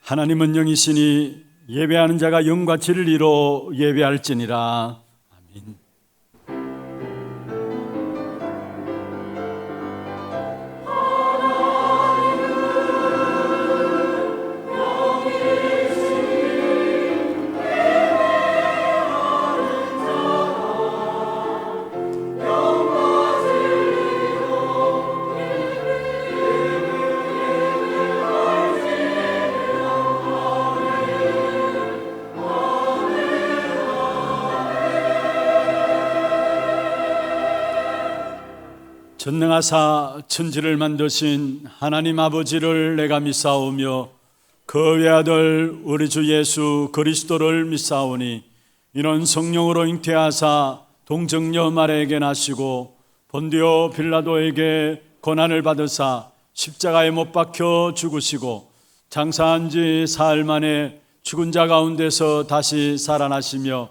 하나님은 영이시니 예배하는 자가 영과 진리로 예배할지니라. 아멘. 전능하사 천지를 만드신 하나님 아버지를 내가 믿사오며 그 외아들 우리 주 예수 그리스도를 믿사오니 이는 성령으로 잉태하사 동정녀 마리아에게 나시고 본디오 빌라도에게 고난을 받으사 십자가에 못 박혀 죽으시고 장사한 지 사흘 만에 죽은 자 가운데서 다시 살아나시며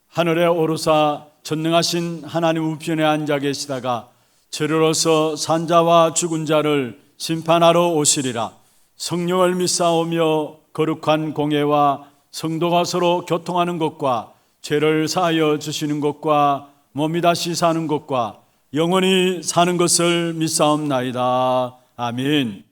하늘에 오르사 전능하신 하나님 우편에 앉아 계시다가 저리로서 산자와 죽은 자를 심판하러 오시리라. 성령을 믿사오며 거룩한 공예와 성도가 서로 교통하는 것과 죄를 사하여 주시는 것과 몸이 다시 사는 것과 영원히 사는 것을 믿사옵나이다. 아멘.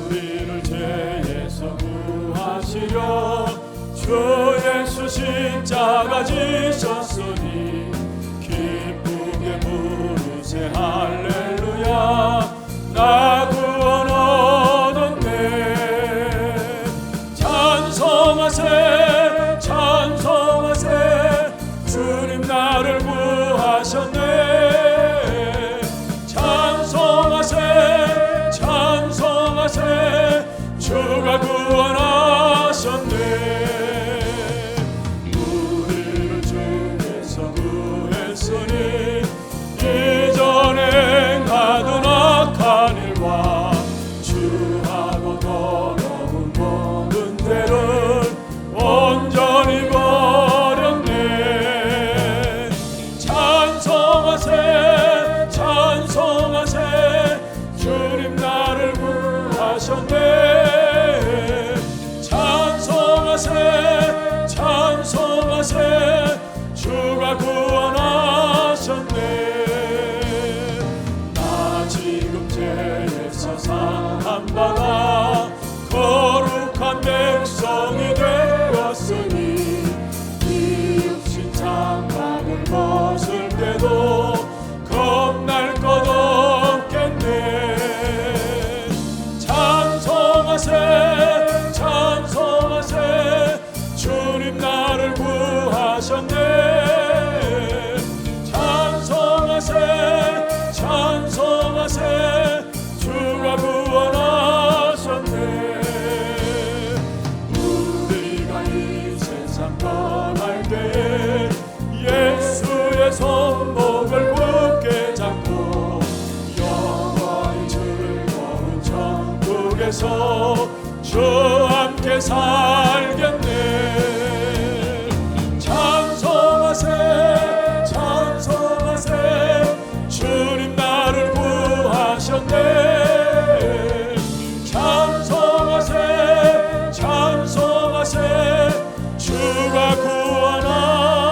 우리를 죄에서 구하시려 주 예수 십자가 지셨으니 기쁘게 부르세 할렐루야. 나 구원 얻었네. 찬송하세 찬송하세 주님 나를 구하셨네. 찬송하세 찬송하세 주가 구원하셨네. 우리를 주께서 구했으니 이전에 행하던 악한 일과 주하고 더러운 모든 죄를 온전히 버렸네. 찬송하세 찬송하세 주님 나를 구하셨네. 찬송하세 찬송하세 주가 구원하셨네. 나 지금 죄에서 사함받아 거룩한 백성이 되었으니 이 육신 장막을 벗을 때도 겁날 것 없겠네. 찬송하세 찬송하세 주님 나를 구하셨네. 찬송하세 찬송하세 주가 구원하셨네. 우리가 이 세상 떠날 때에 예수의 손목을 굳게 잡고 영원히 즐거운 천국에서 주와 함께 살겠네. 찬송하세 찬송하세 주님 나를 구하셨네. 찬송하세 찬송하세 주가 구원하셨네.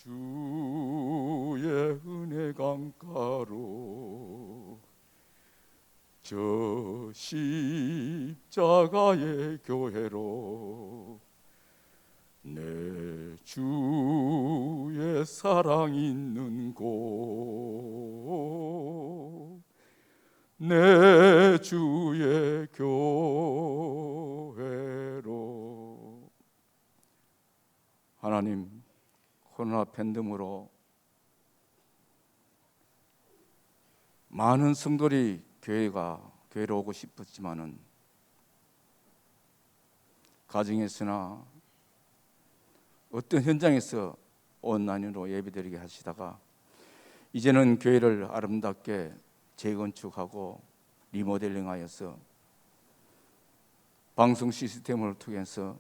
주의 은혜 강가로 저 십자가의 교회로 내 주의 사랑 있는 곳 내 주의 교회로. 하나님, 코로나 팬데믹으로 많은 성도들이 교회로 오고 싶었지만은 가정에서나 어떤 현장에서 온라인으로 예배드리게 하시다가 이제는 교회를 아름답게 재건축하고 리모델링하여서 방송 시스템을 통해서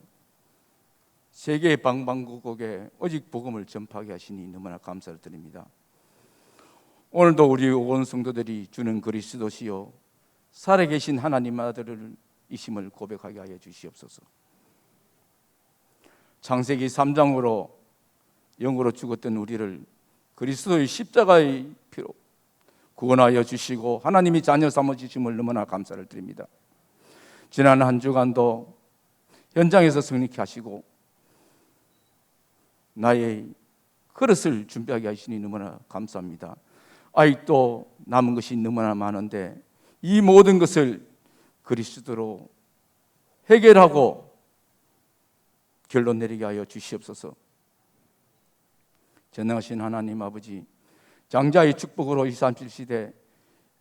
세계 방방곡곡에 오직 복음을 전파하게 하시니 너무나 감사를 드립니다. 오늘도 우리 온 성도들이 주는 그리스도시요 살아계신 하나님 아들이심을 고백하게 하여 주시옵소서. 창세기 3장으로 영으로 죽었던 우리를 그리스도의 십자가의 피로 구원하여 주시고 하나님이 자녀 삼으심을 너무나 감사를 드립니다. 지난 한 주간도 현장에서 승리케 하시고 나의 그릇을 준비하게 하시니 너무나 감사합니다. 아직도 남은 것이 너무나 많은데 이 모든 것을 그리스도로 해결하고 결론 내리게 하여 주시옵소서. 전능하신 하나님 아버지, 장자의 축복으로 237시대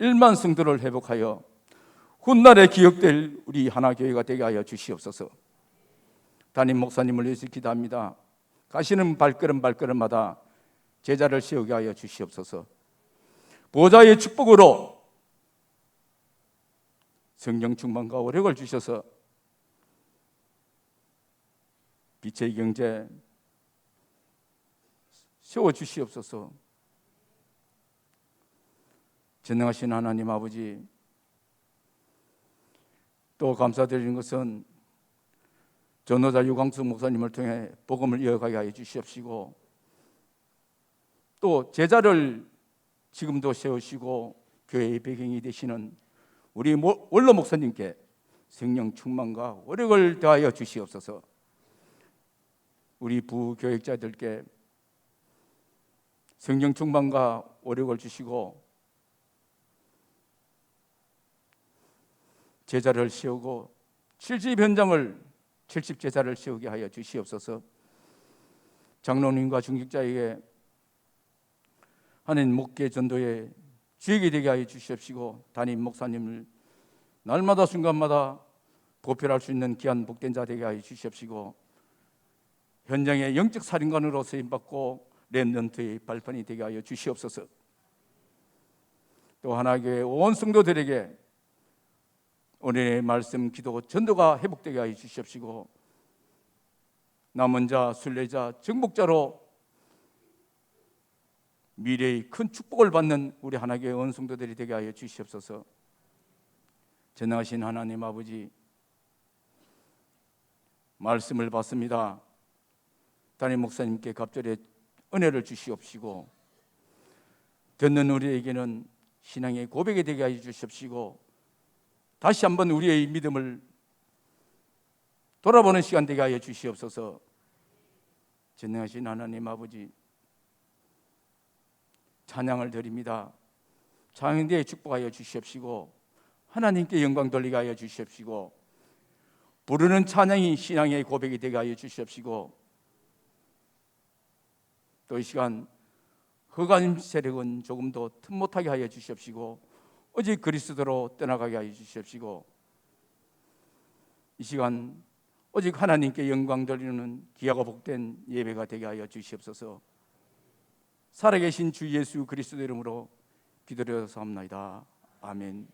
1만 성도를 회복하여 훗날에 기억될 우리 하나교회가 되게 하여 주시옵소서. 담임 목사님을 위해서 기도합니다. 가시는 발걸음마다 제자를 세우게 하여 주시옵소서. 보좌의 축복으로 성령 충만과 오력을 주셔서 빛의 경제 세워 주시옵소서. 전능하신 하나님 아버지, 또 감사드리는 것은 전도자 유광수 목사님을 통해 복음을 이어가게 하여 주시옵시고 또 제자를 지금도 세우시고 교회의 배경이 되시는 우리 원로 목사님께 성령 충만과 오력을 더하여 주시옵소서. 우리 부교역자들께 성령 충만과 오력을 주시고 제자를 세우고 70 현장을 70 제자를 세우게 하여 주시옵소서. 장로님과 중직자에게 하는 목회 전도에 주역이 되게 하여 주시옵시고 담임 목사님을 날마다 순간마다 보필할 수 있는 귀한 복된 자 되게 하여 주시옵시고 현장의 영적 살인관으로 쓰임받고 렘넌트의 발판이 되게 하여 주시옵소서. 또 하나교회 온 성도들에게 오늘의 말씀, 기도, 전도가 회복되게 하여 주시옵시고 남은 자, 순례자, 정복자로 미래의 큰 축복을 받는 우리 하나교회 온 성도들이 되게 하여 주시옵소서. 전능하신 하나님 아버지, 말씀을 받습니다. 담임 목사님께 갑절의 은혜를 주시옵시고 듣는 우리에게는 신앙의 고백이 되게 하여 주시옵시고 다시 한번 우리의 믿음을 돌아보는 시간 되게 하여 주시옵소서. 전능하신 하나님 아버지, 찬양을 드립니다. 찬양대에 축복하여 주시옵시고 하나님께 영광 돌리게 하여 주시옵시고 부르는 찬양이 신앙의 고백이 되게 하여 주시옵시고 또 이 시간 흑암 세력은 조금 더 틈 못하게 하여 주시옵시고 오직 그리스도로 떠나가게 하여 주시옵시고 이 시간 오직 하나님께 영광 돌리는 귀하고 복된 예배가 되게 하여 주시옵소서. 살아계신 주 예수 그리스도 이름으로 기도드렸사옵나이다. 아멘.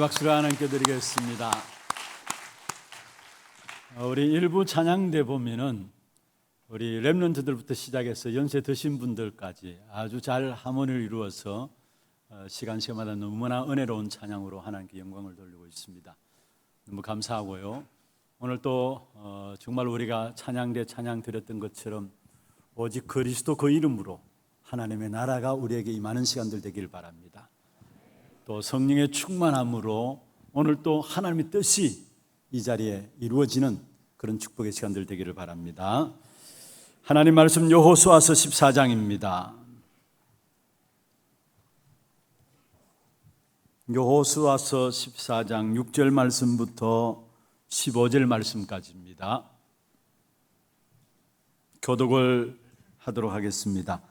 박수가 하나님께 드리겠습니다. 우리 일부 찬양대 보면은 우리 렘넌트들부터 시작해서 연세 드신 분들까지 아주 잘 하모니를 이루어서 시간마다 너무나 은혜로운 찬양으로 하나님께 영광을 돌리고 있습니다. 너무 감사하고요. 오늘 또 정말 우리가 찬양대 찬양 드렸던 것처럼 오직 그리스도 그 이름으로 하나님의 나라가 우리에게 임하는 시간들 되길 바랍니다. 또 성령의 충만함으로 오늘 또 하나님의 뜻이 이 자리에 이루어지는 그런 축복의 시간들 되기를 바랍니다. 하나님 말씀 여호수아서 14장입니다. 여호수아서 14장 6절 말씀부터 15절 말씀까지입니다. 교독을 하도록 하겠습니다.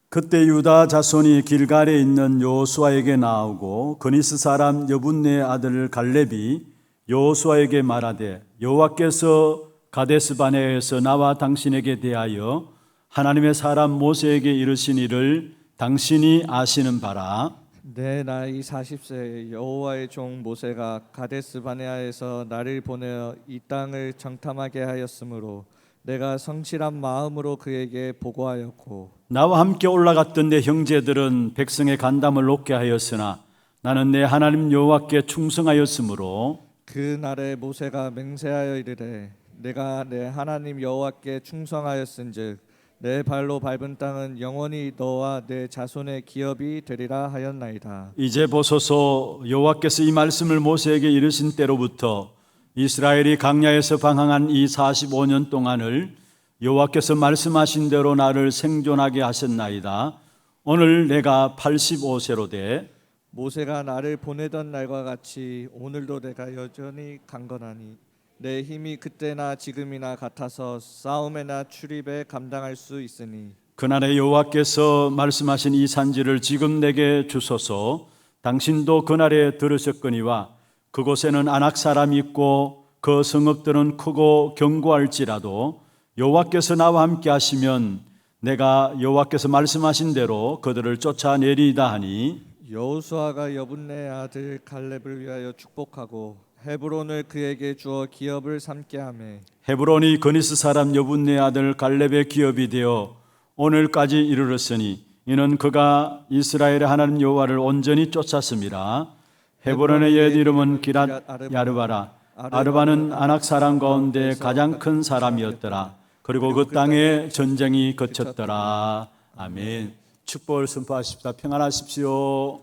그때 유다 자손이 길갈에 있는 여호수아에게 나오고 그니스 사람 여분네의 아들 갈렙이 여호수아에게 말하되 여호와께서 가데스 바네아에서 나와 당신에게 대하여 하나님의 사람 모세에게 이르신 일을 당신이 아시는 바라. 내 나이 40세 여호와의 종 모세가 가데스 바네아에서 나를 보내어 이 땅을 정탐하게 하였으므로 내가 성실한 마음으로 그에게 보고하였고 나와 함께 올라갔던 내 형제들은 백성의 간담을 높게 하였으나 나는 내 하나님 여호와께 충성하였으므로 그 날에 모세가 맹세하여 이르되 내가 내 하나님 여호와께 충성하였은즉 내 발로 밟은 땅은 영원히 너와 내 자손의 기업이 되리라 하였나이다. 이제 보소서 여호와께서 이 말씀을 모세에게 이르신 때로부터 이스라엘이 광야에서 방황한 이 45년 동안을 여호와께서 말씀하신 대로 나를 생존하게 하셨나이다. 오늘 내가 85세로 돼 모세가 나를 보내던 날과 같이 오늘도 내가 여전히 강건하니 내 힘이 그때나 지금이나 같아서 싸움에나 출입에 감당할 수 있으니 그날에 여호와께서 말씀하신 이 산지를 지금 내게 주소서. 당신도 그날에 들으셨거니와 그곳에는 아낙 사람이 있고 그 성읍들은 크고 견고할지라도 여호와께서 나와 함께 하시면 내가 여호와께서 말씀하신 대로 그들을 쫓아내리이다 하니 여호수아가 여분네의 아들 갈렙을 위하여 축복하고 헤브론을 그에게 주어 기업을 삼게 하매 헤브론이 그니스 사람 여분네 아들 갈렙의 기업이 되어 오늘까지 이르렀으니 이는 그가 이스라엘의 하나님 여호와를 온전히 쫓았음이라. 헤브론의 옛 이름은 기랏 야르바라. 아르바는 아낙 사람 가운데 가장 큰 사람이었더라. 그리고 그 땅에 전쟁이 그쳤더라. 아멘. 축복을 선포하십시다. 평안하십시오.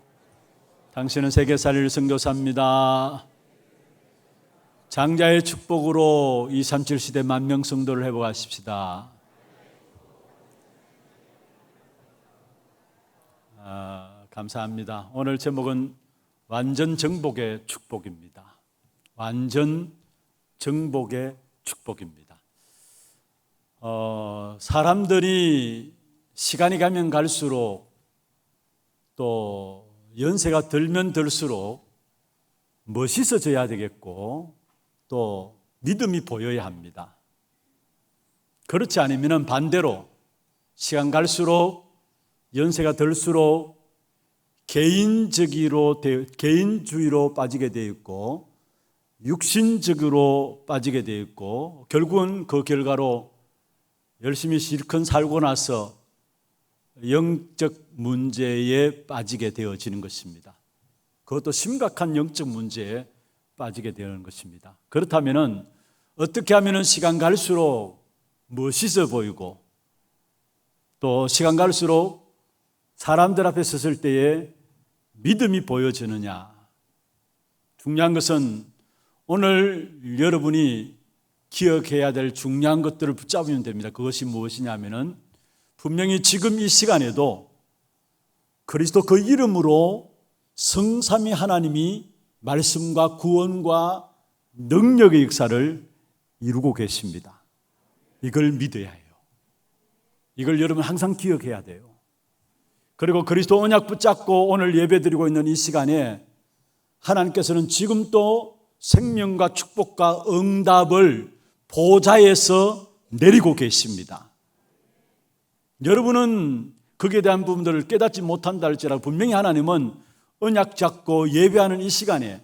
당신은 세계살릴 선교사입니다. 장자의 축복으로 237 시대 만명 성도를 회복하십시다. 감사합니다. 오늘 제목은 완전 정복의 축복입니다. 완전 정복의 축복입니다. 사람들이 시간이 가면 갈수록 또 연세가 들면 들수록 멋있어져야 되겠고 또 믿음이 보여야 합니다. 그렇지 않으면 반대로 시간 갈수록 연세가 들수록 개인주의로 빠지게 되어 있고 육신적으로 빠지게 되어 있고 결국은 그 결과로 열심히 실컷 살고 나서 영적 문제에 빠지게 되어지는 것입니다. 그것도 심각한 영적 문제에 빠지게 되는 것입니다. 그렇다면 어떻게 하면 시간 갈수록 멋있어 보이고 또 시간 갈수록 사람들 앞에 섰을 때에 믿음이 보여지느냐. 중요한 것은 오늘 여러분이 기억해야 될 중요한 것들을 붙잡으면 됩니다. 그것이 무엇이냐면은 분명히 지금 이 시간에도 그리스도 그 이름으로 성삼위 하나님이 말씀과 구원과 능력의 역사를 이루고 계십니다. 이걸 믿어야 해요. 이걸 여러분 항상 기억해야 돼요. 그리고 그리스도 언약 붙잡고 오늘 예배드리고 있는 이 시간에 하나님께서는 지금 또 생명과 축복과 응답을 보좌에서 내리고 계십니다. 여러분은 거기에 대한 부분들을 깨닫지 못한다 할지라도 분명히 하나님은 언약 잡고 예배하는 이 시간에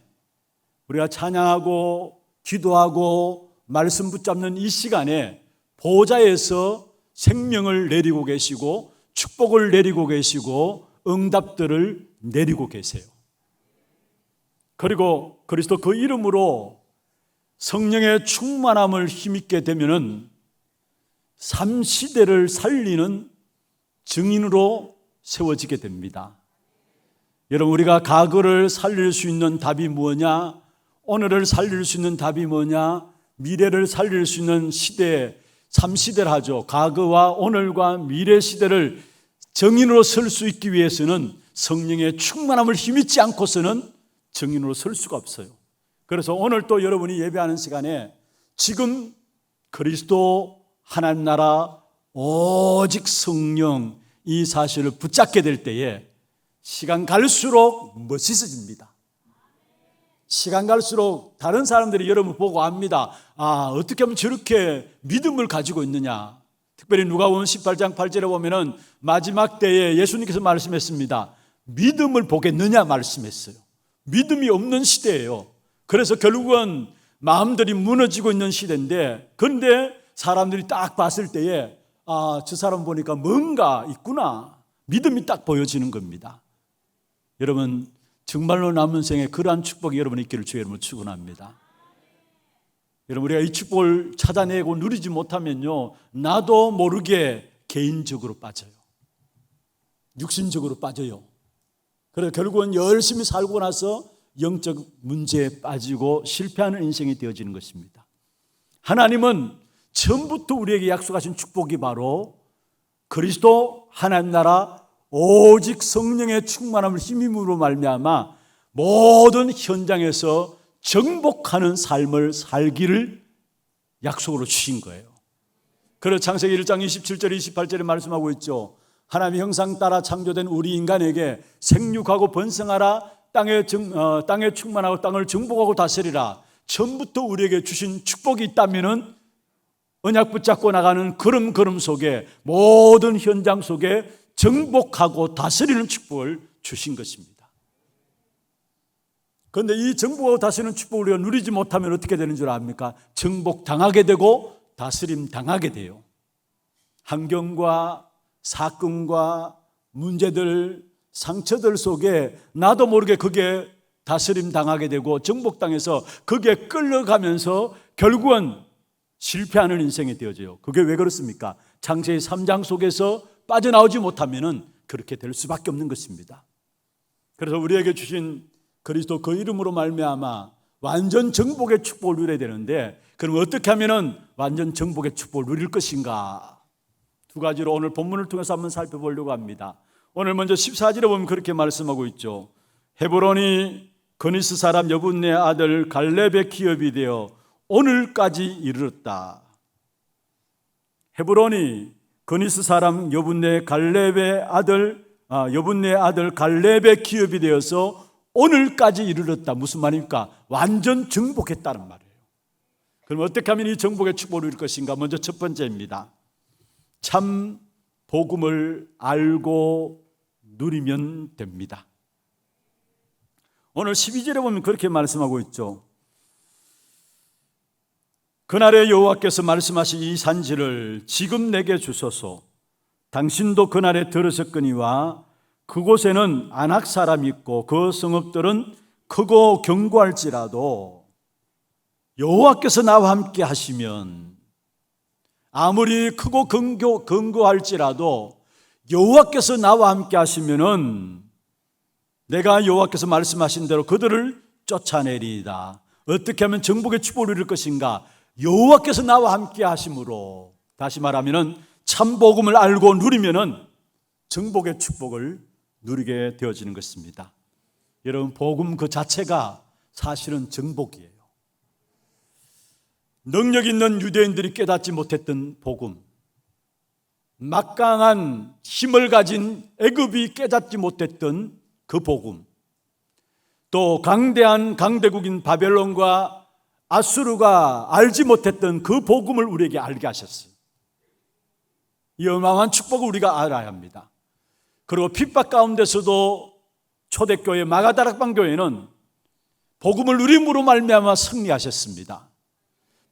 우리가 찬양하고 기도하고 말씀 붙잡는 이 시간에 보좌에서 생명을 내리고 계시고 축복을 내리고 계시고 응답들을 내리고 계세요. 그리고 그리스도 그 이름으로 성령의 충만함을 힘있게 되면은 삶 시대를 살리는 증인으로 세워지게 됩니다. 여러분, 우리가 과거를 살릴 수 있는 답이 뭐냐? 오늘을 살릴 수 있는 답이 뭐냐? 미래를 살릴 수 있는 시대, 삶 시대를 하죠. 과거와 오늘과 미래 시대를 증인으로 설 수 있기 위해서는 성령의 충만함을 힘입지 않고서는 증인으로 설 수가 없어요. 그래서 오늘 또 여러분이 예배하는 시간에 지금 그리스도 하나님 나라 오직 성령 이 사실을 붙잡게 될 때에 시간 갈수록 멋있어집니다. 시간 갈수록 다른 사람들이 여러분 보고 압니다. 아, 어떻게 하면 저렇게 믿음을 가지고 있느냐. 특별히 누가복음 18장 8절에 보면은 마지막 때에 예수님께서 말씀했습니다. 믿음을 보겠느냐 말씀했어요. 믿음이 없는 시대예요. 그래서 결국은 마음들이 무너지고 있는 시대인데, 그런데 사람들이 딱 봤을 때에 아, 저 사람 보니까 뭔가 있구나. 믿음이 딱 보여지는 겁니다. 여러분, 정말로 남은 생에 그러한 축복이 여러분 있기를 주의 이름으로 축원합니다. 여러분, 우리가 이 축복을 찾아내고 누리지 못하면요, 나도 모르게 개인적으로 빠져요. 육신적으로 빠져요. 그래서 결국은 열심히 살고 나서 영적 문제에 빠지고 실패하는 인생이 되어지는 것입니다. 하나님은 처음부터 우리에게 약속하신 축복이 바로 그리스도 하나님 나라 오직 성령의 충만함을 힘입으로 말미암아 모든 현장에서 정복하는 삶을 살기를 약속으로 주신 거예요. 그래서 창세기 1장 27절 28절에 말씀하고 있죠. 하나님의 형상 따라 창조된 우리 인간에게 생육하고 번성하라, 땅에 충만하고 땅을 정복하고 다스리라. 처음부터 우리에게 주신 축복이 있다면은 언약 붙잡고 나가는 걸음 속에 모든 현장 속에 정복하고 다스리는 축복을 주신 것입니다. 그런데 이 정복하고 다스리는 축복을 우리가 누리지 못하면 어떻게 되는 줄 압니까? 정복당하게 되고 다스림 당하게 돼요. 환경과 사건과 문제들, 상처들 속에 나도 모르게 그게 다스림 당하게 되고 정복당해서 그게 끌려가면서 결국은 실패하는 인생이 되어져요. 그게 왜 그렇습니까? 창세기 3장 속에서 빠져나오지 못하면 그렇게 될 수밖에 없는 것입니다. 그래서 우리에게 주신 그리스도 그 이름으로 말미암아 완전 정복의 축복을 누려야 되는데, 그럼 어떻게 하면 완전 정복의 축복을 누릴 것인가? 두 가지로 오늘 본문을 통해서 한번 살펴보려고 합니다. 오늘 먼저 14절에 보면 그렇게 말씀하고 있죠. 헤브론이 그니스 사람 여분네 아들 갈렙의 기업이 되어 오늘까지 이르렀다. 헤브론이 그니스 사람 여분네 아들 갈렙의 기업이 되어서 오늘까지 이르렀다. 무슨 말입니까? 완전 정복했다는 말이에요. 그럼 어떻게 하면 이 정복의 축복을 누릴 것인가? 먼저 첫 번째입니다. 참 복음을 알고 누리면 됩니다. 오늘 12절에 보면 그렇게 말씀하고 있죠. 그날에 여호와께서 말씀하신 이 산지를 지금 내게 주소서. 당신도 그날에 들으셨거니와 그곳에는 안악 사람이 있고 그 성읍들은 크고 견고할지라도 여호와께서 나와 함께 하시면, 아무리 크고 견고할지라도 여호와께서 나와 함께 하시면은 내가 여호와께서 말씀하신 대로 그들을 쫓아내리이다. 어떻게 하면 정복의 축복을 누릴 것인가? 여호와께서 나와 함께 하심으로, 다시 말하면은 참 복음을 알고 누리면은 정복의 축복을 누리게 되어지는 것입니다. 여러분, 복음 그 자체가 사실은 정복이에요. 능력 있는 유대인들이 깨닫지 못했던 복음, 막강한 힘을 가진 애굽이 깨닫지 못했던 그 복음, 또 강대한 강대국인 바벨론과 아수르가 알지 못했던 그 복음을 우리에게 알게 하셨어요. 이 어마어마한 축복을 우리가 알아야 합니다. 그리고 핍박 가운데서도 초대교회 마가다락방 교회는 복음을 누림으로 말미암아 승리하셨습니다.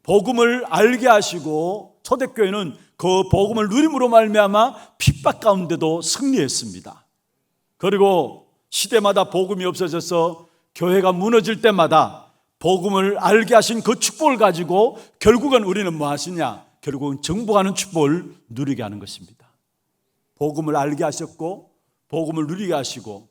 복음을 알게 하시고 초대교회는 그 복음을 누림으로 말미암아 핍박 가운데도 승리했습니다. 그리고 시대마다 복음이 없어져서 교회가 무너질 때마다 복음을 알게 하신 그 축복을 가지고 결국은 우리는 뭐 하시냐? 결국은 정복하는 축복을 누리게 하는 것입니다. 복음을 알게 하셨고 복음을 누리게 하시고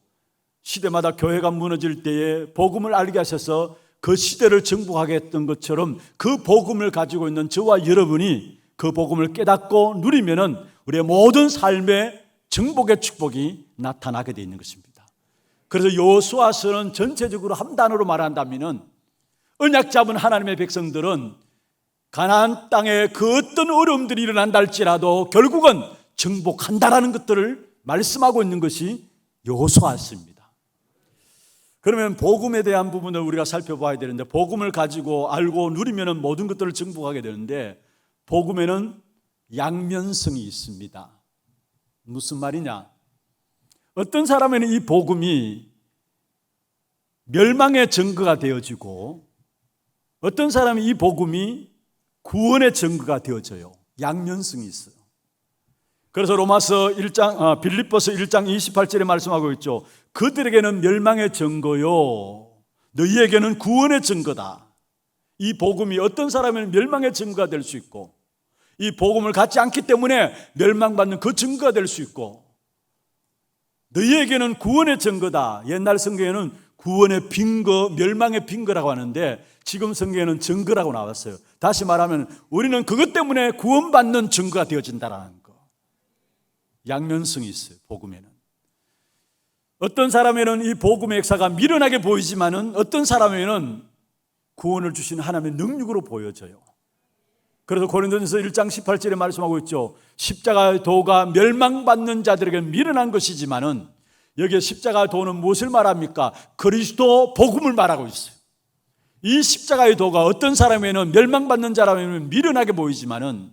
시대마다 교회가 무너질 때에 복음을 알게 하셔서 그 시대를 정복하게 했던 것처럼 그 복음을 가지고 있는 저와 여러분이 그 복음을 깨닫고 누리면은 우리의 모든 삶의 정복의 축복이 나타나게 되어 있는 것입니다. 그래서 여호수아서는 전체적으로 한 단어로 말한다면은 언약 잡은 하나님의 백성들은 가나안 땅에 그 어떤 어려움들이 일어난다 할지라도 결국은 정복한다라는 것들을 말씀하고 있는 것이 여호수아서입니다. 그러면 복음에 대한 부분을 우리가 살펴봐야 되는데, 복음을 가지고 알고 누리면 모든 것들을 정복하게 되는데, 복음에는 양면성이 있습니다. 무슨 말이냐? 어떤 사람에는 이 복음이 멸망의 증거가 되어지고 어떤 사람은 이 복음이 구원의 증거가 되어져요. 양면성이 있어요. 그래서 빌립보서 1장 28절에 말씀하고 있죠. 그들에게는 멸망의 증거요, 너희에게는 구원의 증거다. 이 복음이 어떤 사람은 멸망의 증거가 될 수 있고, 이 복음을 갖지 않기 때문에 멸망받는 그 증거가 될 수 있고, 너희에게는 구원의 증거다. 옛날 성경에는 구원의 빈거, 멸망의 빈거라고 하는데 지금 성경에는 증거라고 나왔어요. 다시 말하면 우리는 그것 때문에 구원받는 증거가 되어진다라는 거. 양면성이 있어요. 복음에는 어떤 사람에는 이 복음의 역사가 미련하게 보이지만은 어떤 사람에는 구원을 주시는 하나님의 능력으로 보여져요. 그래서 고린도전서 1장 18절에 말씀하고 있죠. 십자가의 도가 멸망받는 자들에게는 미련한 것이지만은, 여기에 십자가의 도는 무엇을 말합니까? 그리스도 복음을 말하고 있어요. 이 십자가의 도가 어떤 사람에는 멸망받는 자라면 미련하게 보이지만은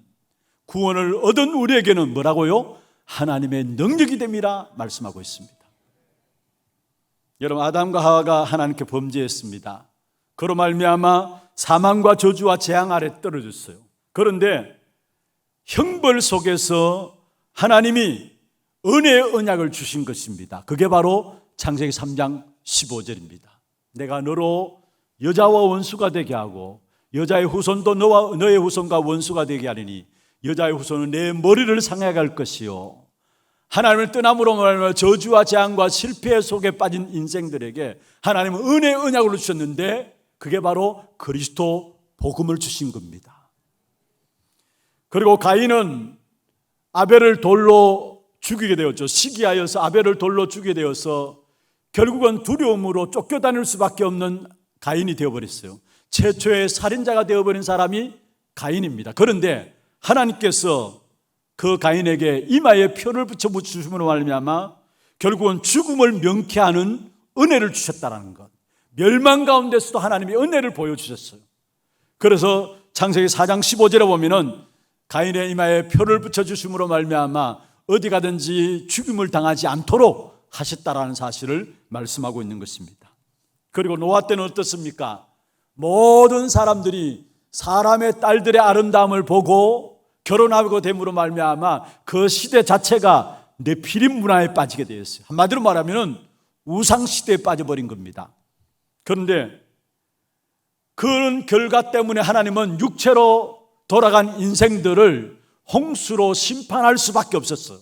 구원을 얻은 우리에게는 뭐라고요? 하나님의 능력이 됨이라 말씀하고 있습니다. 여러분, 아담과 하와가 하나님께 범죄했습니다. 그로 말미암아 사망과 저주와 재앙 아래 떨어졌어요. 그런데 형벌 속에서 하나님이 은혜의 언약을 주신 것입니다. 그게 바로 창세기 3장 15절입니다. 내가 너로 여자와 원수가 되게 하고 여자의 후손도 너의 후손과 원수가 되게 하리니 여자의 후손은 내 머리를 상하게 할 것이요. 하나님을 떠남으로 말하면 저주와 재앙과 실패 속에 빠진 인생들에게 하나님은 은혜의 언약을 주셨는데 그게 바로 그리스도 복음을 주신 겁니다. 그리고 가인은 아벨을 돌로 죽이게 되었죠. 시기하여서 아벨을 돌로 죽이게 되어서 결국은 두려움으로 쫓겨다닐 수밖에 없는 가인이 되어버렸어요. 최초의 살인자가 되어버린 사람이 가인입니다. 그런데 하나님께서 그 가인에게 이마에 표를 붙여 주심으로 말미암아 결국은 죽음을 명쾌하는 은혜를 주셨다는 것, 멸망 가운데서도 하나님이 은혜를 보여주셨어요. 그래서 창세기 4장 15절에 보면은 가인의 이마에 표를 붙여 주심으로 말미암아 어디 가든지 죽임을 당하지 않도록 하셨다라는 사실을 말씀하고 있는 것입니다. 그리고 노아 때는 어떻습니까? 모든 사람들이 사람의 딸들의 아름다움을 보고 결혼하고 됨으로 말미암아 그 시대 자체가 네피림 문화에 빠지게 되었어요. 한마디로 말하면 우상 시대에 빠져버린 겁니다. 그런데 그런 결과 때문에 하나님은 육체로 돌아간 인생들을 홍수로 심판할 수밖에 없었어요.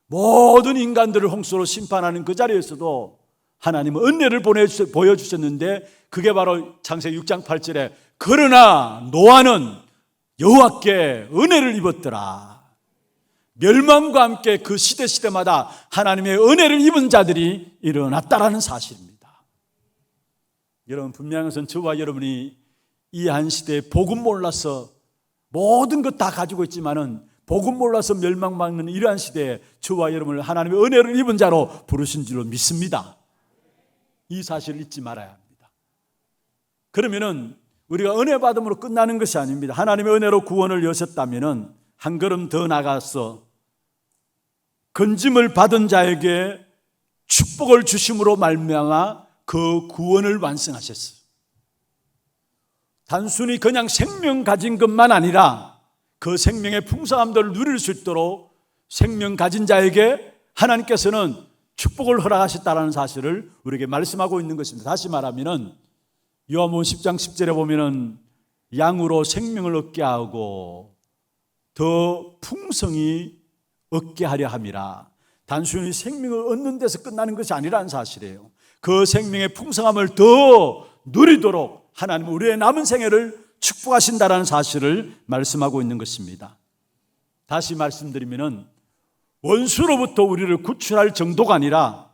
모든 인간들을 홍수로 심판하는 그 자리에서도 하나님은 은혜를 보여주셨는데 그게 바로 창세기 6장 8절에 그러나 노아는 여호와께 은혜를 입었더라. 멸망과 함께 그 시대마다 하나님의 은혜를 입은 자들이 일어났다라는 사실입니다. 여러분, 분명한 것은 저와 여러분이 이 한 시대에 복음 몰라서 모든 것 다 가지고 있지만은 복음 몰라서 멸망받는 이러한 시대에 저와 여러분을 하나님의 은혜를 입은 자로 부르신 줄로 믿습니다. 이 사실을 잊지 말아야 합니다. 그러면은 우리가 은혜 받음으로 끝나는 것이 아닙니다. 하나님의 은혜로 구원을 여셨다면은 한 걸음 더 나가서 건짐을 받은 자에게 축복을 주심으로 말미암아 그 구원을 완성하셨어요. 단순히 그냥 생명 가진 것만 아니라 그 생명의 풍성함들을 누릴 수 있도록 생명 가진 자에게 하나님께서는 축복을 허락하셨다는 사실을 우리에게 말씀하고 있는 것입니다. 다시 말하면 요한복음 10장 10절에 보면 양으로 생명을 얻게 하고 더 풍성히 얻게 하려 함이라. 단순히 생명을 얻는 데서 끝나는 것이 아니라는 사실이에요. 그 생명의 풍성함을 더 누리도록 하나님은 우리의 남은 생애를 축복하신다는 사실을 말씀하고 있는 것입니다. 다시 말씀드리면 원수로부터 우리를 구출할 정도가 아니라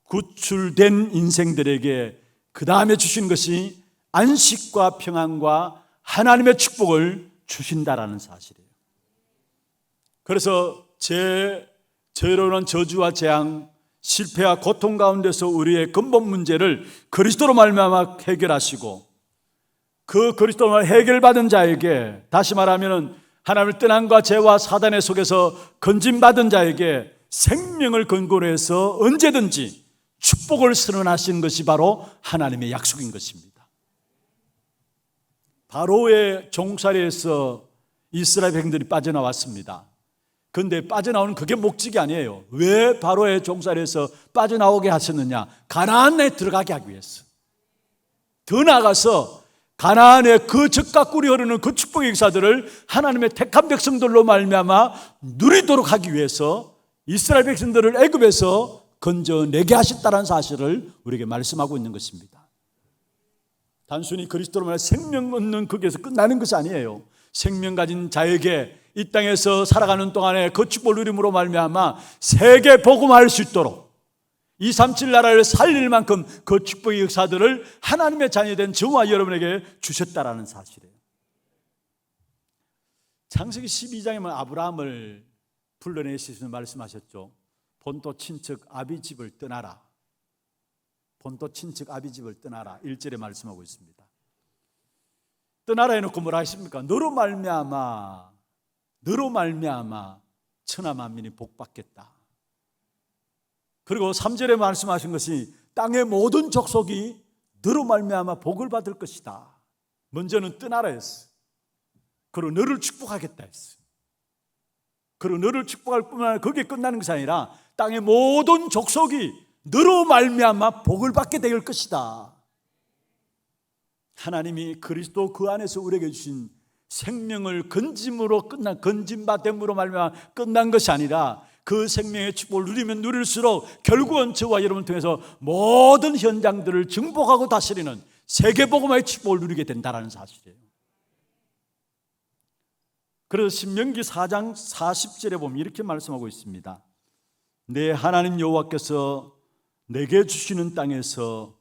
구출된 인생들에게 그 다음에 주신 것이 안식과 평안과 하나님의 축복을 주신다라는 사실이에요. 그래서 저희로는 저주와 재앙, 실패와 고통 가운데서 우리의 근본 문제를 그리스도로 말미암아 해결하시고 그 그리스도로 해결받은 자에게, 다시 말하면 하나님을 떠남과 죄와 사단의 속에서 건진받은 자에게 생명을 근거로 해서 언제든지 축복을 선언하신 것이 바로 하나님의 약속인 것입니다. 바로의 종살이에서 이스라엘 백성들이 빠져나왔습니다. 그런데 빠져나오는 그게 목적이 아니에요. 왜 바로의 종살이에서 빠져나오게 하셨느냐? 가나안에 들어가게 하기 위해서. 더 나아가서 가나안의 그 젖과 꿀이 흐르는 그 축복의 역사들을 하나님의 택한 백성들로 말미암아 누리도록 하기 위해서 이스라엘 백성들을 애굽에서 건져내게 하셨다는 사실을 우리에게 말씀하고 있는 것입니다. 단순히 그리스도로 말해 생명 얻는 거기에서 끝나는 것이 아니에요. 생명 가진 자에게 이 땅에서 살아가는 동안에 그 축복을 누림으로 말미암아 세계 복음화할 수 있도록 237 나라를 살릴 만큼 그 축복의 역사들을 하나님의 자녀된 저와 여러분에게 주셨다라는 사실이에요. 창세기 12장에 보면 아브라함을 불러내시면서 말씀하셨죠. 본토 친척 아비 집을 떠나라. 본토 친척 아비 집을 떠나라. 1절에 말씀하고 있습니다. 떠나라 해놓고 뭐라 하십니까? 너로 말미암아 천하 만민이 복받겠다. 그리고 3절에 말씀하신 것이 땅의 모든 족속이 너로 말미암아 복을 받을 것이다. 먼저는 떠나라 했어. 그리고 너를 축복하겠다 했어. 그리고 너를 축복할 뿐만 아니라 거기에 끝나는 것이 아니라 땅의 모든 족속이 너로 말미암아 복을 받게 될 것이다. 하나님이 그리스도 그 안에서 우리에게 주신 생명을 건짐받음으로 말미암아 끝난 것이 아니라 그 생명의 축복을 누리면 누릴수록 결국은 저와 여러분을 통해서 모든 현장들을 증복하고 다스리는 세계복음화의 축복을 누리게 된다는 사실이에요. 그래서 신명기 4장 40절에 보면 이렇게 말씀하고 있습니다. 내 하나님 여호와께서 내게 주시는 땅에서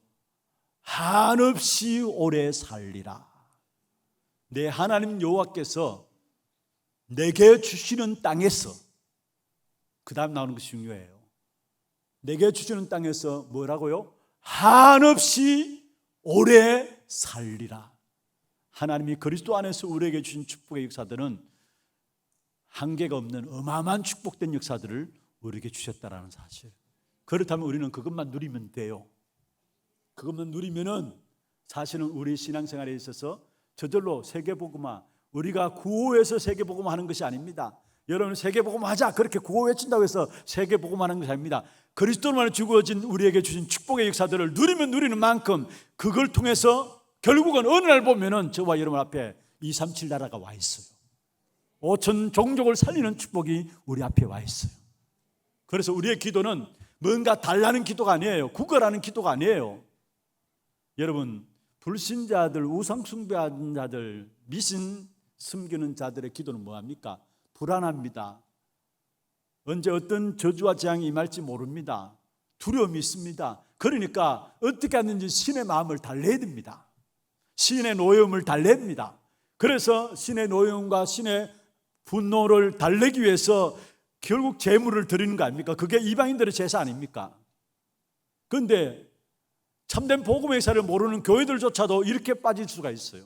한없이 오래 살리라. 내 하나님 여호와께서 내게 주시는 땅에서, 그 다음 나오는 것이 중요해요. 내게 주시는 땅에서 뭐라고요? 한없이 오래 살리라. 하나님이 그리스도 안에서 우리에게 주신 축복의 역사들은 한계가 없는 어마어마한 축복된 역사들을 우리에게 주셨다라는 사실. 그렇다면 우리는 그것만 누리면 돼요. 그것만 누리면은 사실은 우리 신앙생활에 있어서 저절로 세계복음화, 우리가 구호에서 세계복음화 하는 것이 아닙니다. 여러분 세계복음화 하자 그렇게 구호 외친다고 해서 세계복음화 하는 것이 아닙니다. 그리스도만을 주어진 우리에게 주신 축복의 역사들을 누리면 누리는 만큼 그걸 통해서 결국은 어느 날 보면은 저와 여러분 앞에 237 나라가 와 있어요. 5천 종족을 살리는 축복이 우리 앞에 와 있어요. 그래서 우리의 기도는 뭔가 달라는 기도가 아니에요. 구걸하는 기도가 아니에요. 여러분 불신자들, 우상 숭배하는 자들, 미신 숨기는 자들의 기도는 뭐합니까? 불안합니다. 언제 어떤 저주와 재앙이 임할지 모릅니다. 두려움이 있습니다. 그러니까 어떻게 하든지 신의 마음을 달래야 됩니다. 신의 노여움을 달랩니다. 그래서 신의 노여움과 신의 분노를 달래기 위해서 결국 제물을 드리는 거 아닙니까? 그게 이방인들의 제사 아닙니까? 그런데 참된 복음의 역사를 모르는 교회들조차도 이렇게 빠질 수가 있어요.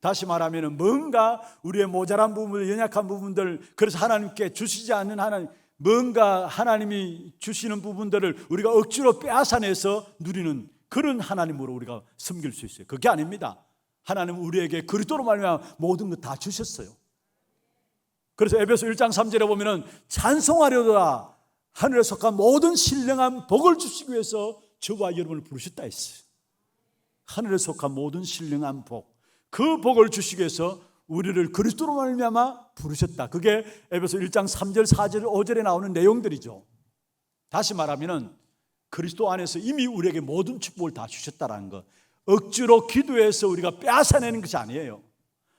다시 말하면 뭔가 우리의 모자란 부분들, 연약한 부분들, 그래서 하나님께 주시지 않는 하나님, 뭔가 하나님이 주시는 부분들을 우리가 억지로 빼앗아내서 누리는 그런 하나님으로 우리가 섬길 수 있어요. 그게 아닙니다. 하나님은 우리에게 그리스도로 말미암아 모든 것 다 주셨어요. 그래서 에베소 1장 3절에 보면은 찬송하려다 하늘에 속한 모든 신령한 복을 주시기 위해서 저와 여러분을 부르셨다 했어요. 하늘에 속한 모든 신령한 복, 그 복을 주시기 위해서 우리를 그리스도로 말미암아 부르셨다. 그게 에베소 1장 3절, 4절, 5절에 나오는 내용들이죠. 다시 말하면 그리스도 안에서 이미 우리에게 모든 축복을 다 주셨다는 것. 억지로 기도해서 우리가 빼앗아내는 것이 아니에요.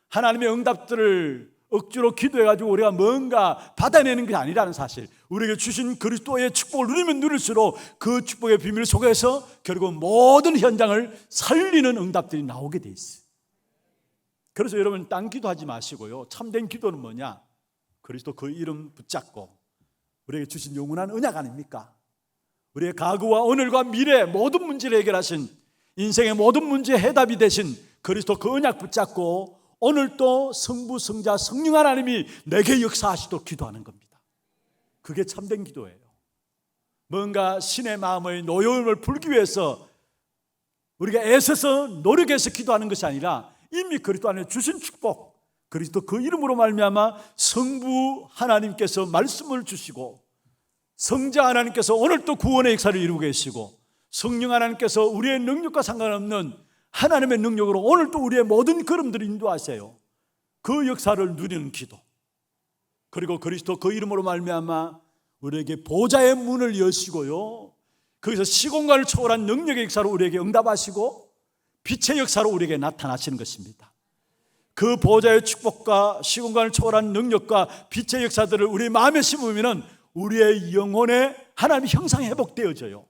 하나님의 응답들을 억지로 기도해가지고 우리가 뭔가 받아내는 게 아니라는 사실. 우리에게 주신 그리스도의 축복을 누리면 누릴수록 그 축복의 비밀 속에서 결국 모든 현장을 살리는 응답들이 나오게 돼 있어요. 그래서 여러분 딴 기도하지 마시고요. 참된 기도는 뭐냐? 그리스도 그 이름 붙잡고 우리에게 주신 영원한 언약 아닙니까? 우리의 과거와 오늘과 미래 모든 문제를 해결하신, 인생의 모든 문제의 해답이 되신 그리스도 그 언약 붙잡고 오늘도 성부, 성자, 성령 하나님이 내게 역사하시도록 기도하는 겁니다. 그게 참된 기도예요. 뭔가 신의 마음의 노여움을 풀기 위해서 우리가 애써서 노력해서 기도하는 것이 아니라 이미 그리스도 안에 주신 축복, 그리스도 그 이름으로 말미암아 성부 하나님께서 말씀을 주시고 성자 하나님께서 오늘도 구원의 역사를 이루고 계시고 성령 하나님께서 우리의 능력과 상관없는 하나님의 능력으로 오늘도 우리의 모든 걸음들을 인도하세요. 그 역사를 누리는 기도, 그리고 그리스도 그 이름으로 말미암아 우리에게 보좌의 문을 여시고요, 거기서 시공간을 초월한 능력의 역사로 우리에게 응답하시고 빛의 역사로 우리에게 나타나시는 것입니다. 그 보좌의 축복과 시공간을 초월한 능력과 빛의 역사들을 우리 마음에 심으면 우리의 영혼에 하나님의 형상이 회복되어져요.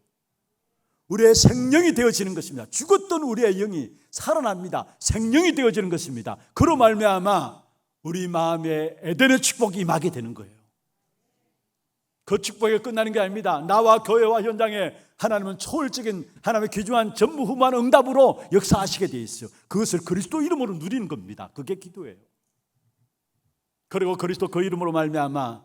우리의 생명이 되어지는 것입니다. 죽었던 우리의 영이 살아납니다. 생명이 되어지는 것입니다. 그로 말미암아 우리 마음에 에덴의 축복이 임하게 되는 거예요. 그 축복이 끝나는 게 아닙니다. 나와 교회와 현장에 하나님은 초월적인 하나님의 귀중한 전무후무한 응답으로 역사하시게 되어 있어요. 그것을 그리스도 이름으로 누리는 겁니다. 그게 기도예요. 그리고 그리스도 그 이름으로 말미암아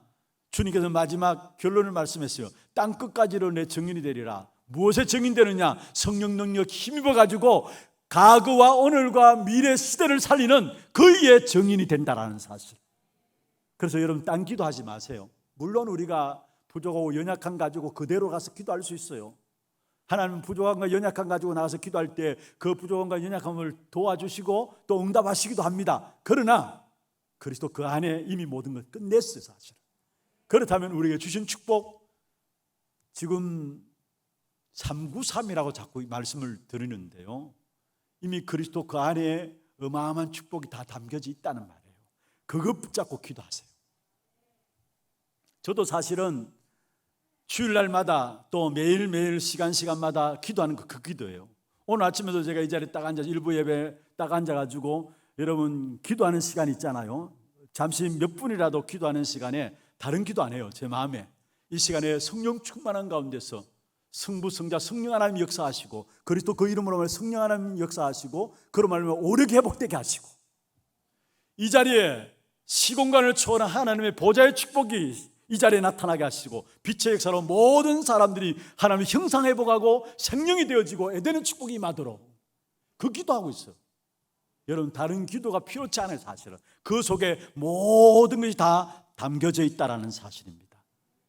주님께서 마지막 결론을 말씀했어요. 땅 끝까지로 내 증인이 되리라. 무엇에 증인되느냐? 성령 능력 힘입어 가지고 과거와 오늘과 미래 시대를 살리는 그의 증인이 된다라는 사실. 그래서 여러분 딴 기도하지 마세요. 물론 우리가 부족하고 연약한 가지고 그대로 가서 기도할 수 있어요. 하나님은 부족한과 연약한 가지고 나가서 기도할 때 그 부족한과 연약함을 도와주시고 또 응답하시기도 합니다. 그러나 그리스도 그 안에 이미 모든 걸 끝냈어요, 사실. 그렇다면 우리에게 주신 축복, 지금 393이라고 자꾸 말씀을 드리는데요, 이미 그리스도 그 안에 어마어마한 축복이 다 담겨져 있다는 말이에요. 그것 붙잡고 기도하세요. 저도 사실은 주일날마다 또 매일매일 시간마다 기도하는 그 기도예요. 오늘 아침에도 제가 이 자리에 딱 앉아서 일부 예배 딱 앉아가지고 여러분 기도하는 시간 있잖아요. 잠시 몇 분이라도 기도하는 시간에 다른 기도 안 해요. 제 마음에 이 시간에 성령 충만한 가운데서 성부, 성자, 성령 하나님 역사하시고 그리스도 그 이름으로 말 성령 하나님 역사하시고 그로 말하면 오르게 회복되게 하시고 이 자리에 시공간을 초월한 하나님의 보좌의 축복이 이 자리에 나타나게 하시고 빛의 역사로 모든 사람들이 하나님의 형상 회복하고 생명이 되어지고 에덴의 축복이 임하도록 그 기도하고 있어요. 여러분 다른 기도가 필요치 않아요. 사실은 그 속에 모든 것이 다 담겨져 있다는 사실입니다.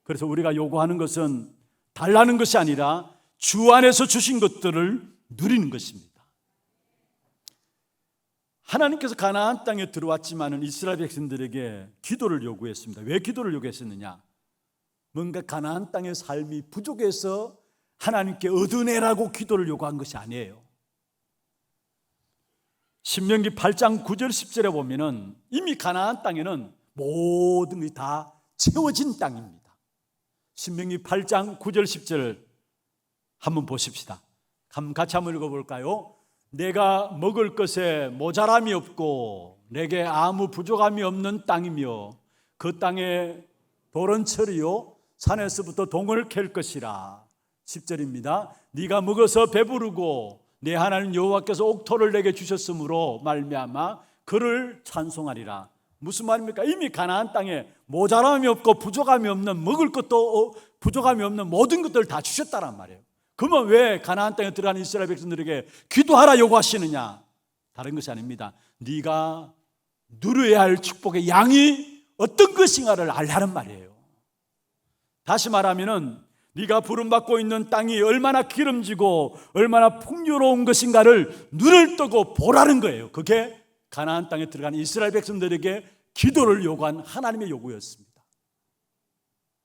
그래서 우리가 요구하는 것은 달라는 것이 아니라 주 안에서 주신 것들을 누리는 것입니다. 하나님께서 가나안 땅에 들어왔지만은 이스라엘 백성들에게 기도를 요구했습니다. 왜 기도를 요구했었느냐? 뭔가 가나안 땅의 삶이 부족해서 하나님께 얻어내라고 기도를 요구한 것이 아니에요. 신명기 8장 9절 10절에 보면은 이미 가나안 땅에는 모든 것이 다 채워진 땅입니다. 신명기 8장 9절 10절 한번 보십시다. 같이 한번 읽어볼까요? 내가 먹을 것에 모자람이 없고 내게 아무 부족함이 없는 땅이며 그 땅에 돌은 철이요 산에서부터 동을 캘 것이라. 10절입니다. 네가 먹어서 배부르고 내 하나님 여호와께서 옥토를 내게 주셨으므로 말미암아 그를 찬송하리라. 무슨 말입니까? 이미 가나안 땅에 모자람이 없고 부족함이 없는, 먹을 것도 부족함이 없는 모든 것들을 다 주셨다란 말이에요. 그러면 왜 가나안 땅에 들어가는 이스라엘 백성들에게 기도하라 요구하시느냐? 다른 것이 아닙니다. 네가 누려야 할 축복의 양이 어떤 것인가를 알라는 말이에요. 다시 말하면은 네가 부름받고 있는 땅이 얼마나 기름지고 얼마나 풍요로운 것인가를 눈을 뜨고 보라는 거예요. 그게 가나안 땅에 들어간 이스라엘 백성들에게 기도를 요구한 하나님의 요구였습니다.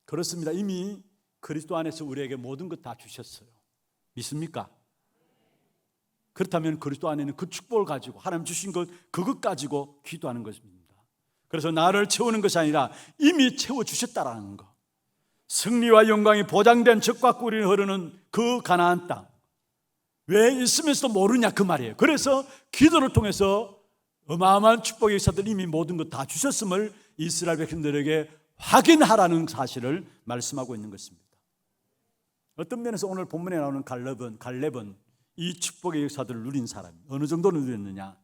그렇습니다. 이미 그리스도 안에서 우리에게 모든 것 다 주셨어요. 믿습니까? 그렇다면 그리스도 안에는 그 축복을 가지고 하나님 주신 것 그것 가지고 기도하는 것입니다. 그래서 나를 채우는 것이 아니라 이미 채워주셨다라는 것, 승리와 영광이 보장된 젖과 꿀이 흐르는 그 가나안 땅, 왜 있으면서도 모르냐 그 말이에요. 그래서 기도를 통해서 어마어마한 축복의 역사들 이미 모든 것 다 주셨음을 이스라엘 백성들에게 확인하라는 사실을 말씀하고 있는 것입니다. 어떤 면에서 오늘 본문에 나오는 갈렙은 이 축복의 역사들을 누린 사람이 어느 정도 누렸느냐?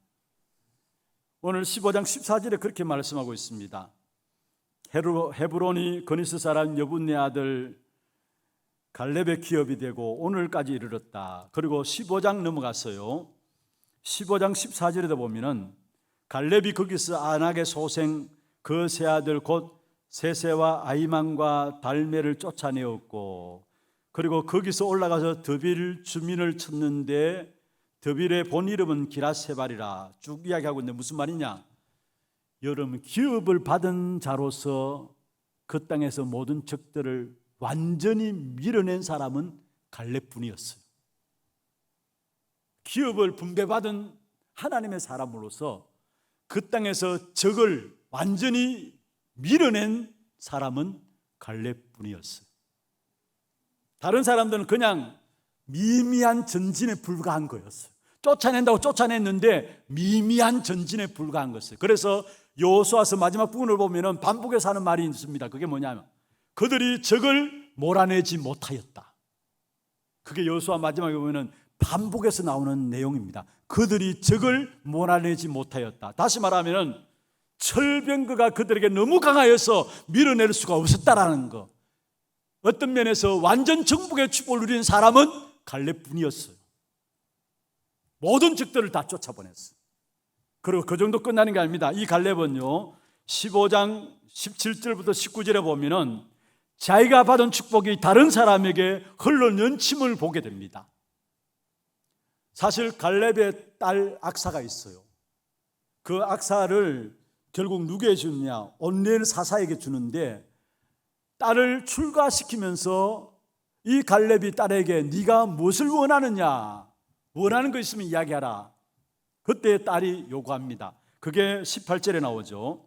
오늘 15장 14절에 그렇게 말씀하고 있습니다. 헤브론이 그니스 사람 여분네 아들 갈렙의 기업이 되고 오늘까지 이르렀다. 그리고 15장 넘어갔어요. 15장 14절에도 보면은 갈렙이 거기서 아낙의 소생 그 세 아들 곧 세세와 아이만과 달메를 쫓아내었고, 그리고 거기서 올라가서 드빌 주민을 쳤는데 드빌의 본 이름은 기라세발이라 쭉 이야기하고 있는데 무슨 말이냐? 여러분, 기업을 받은 자로서 그 땅에서 모든 적들을 완전히 밀어낸 사람은 갈렙뿐이었어요. 기업을 분배받은 하나님의 사람으로서 그 땅에서 적을 완전히 밀어낸 사람은 갈렙뿐이었어요. 다른 사람들은 그냥 미미한 전진에 불과한 거였어요. 쫓아낸다고 쫓아냈는데 미미한 전진에 불과한 것이에요. 그래서 여호수아서 마지막 부분을 보면은 반복해서 하는 말이 있습니다. 그게 뭐냐면 그들이 적을 몰아내지 못하였다. 그게 여호수아 마지막에 보면은 반복해서 나오는 내용입니다. 그들이 적을 몰아내지 못하였다. 다시 말하면은 철병거가 그들에게 너무 강하여서 밀어낼 수가 없었다라는 거. 어떤 면에서 완전 정복의 축복을 누린 사람은 갈렙뿐이었어요. 모든 적들을 다 쫓아보냈어요. 그리고 그 정도 끝나는 게 아닙니다. 이 갈렙은요 15장 17절부터 19절에 보면은 자기가 받은 축복이 다른 사람에게 흘러넘침을 보게 됩니다. 사실 갈렙의 딸 악사가 있어요. 그 악사를 결국 누구에게 주느냐? 온리엘 사사에게 주는데 딸을 출가시키면서 이 갈렙이 딸에게 네가 무엇을 원하느냐? 원하는 거 있으면 이야기하라. 그때 딸이 요구합니다. 그게 18절에 나오죠.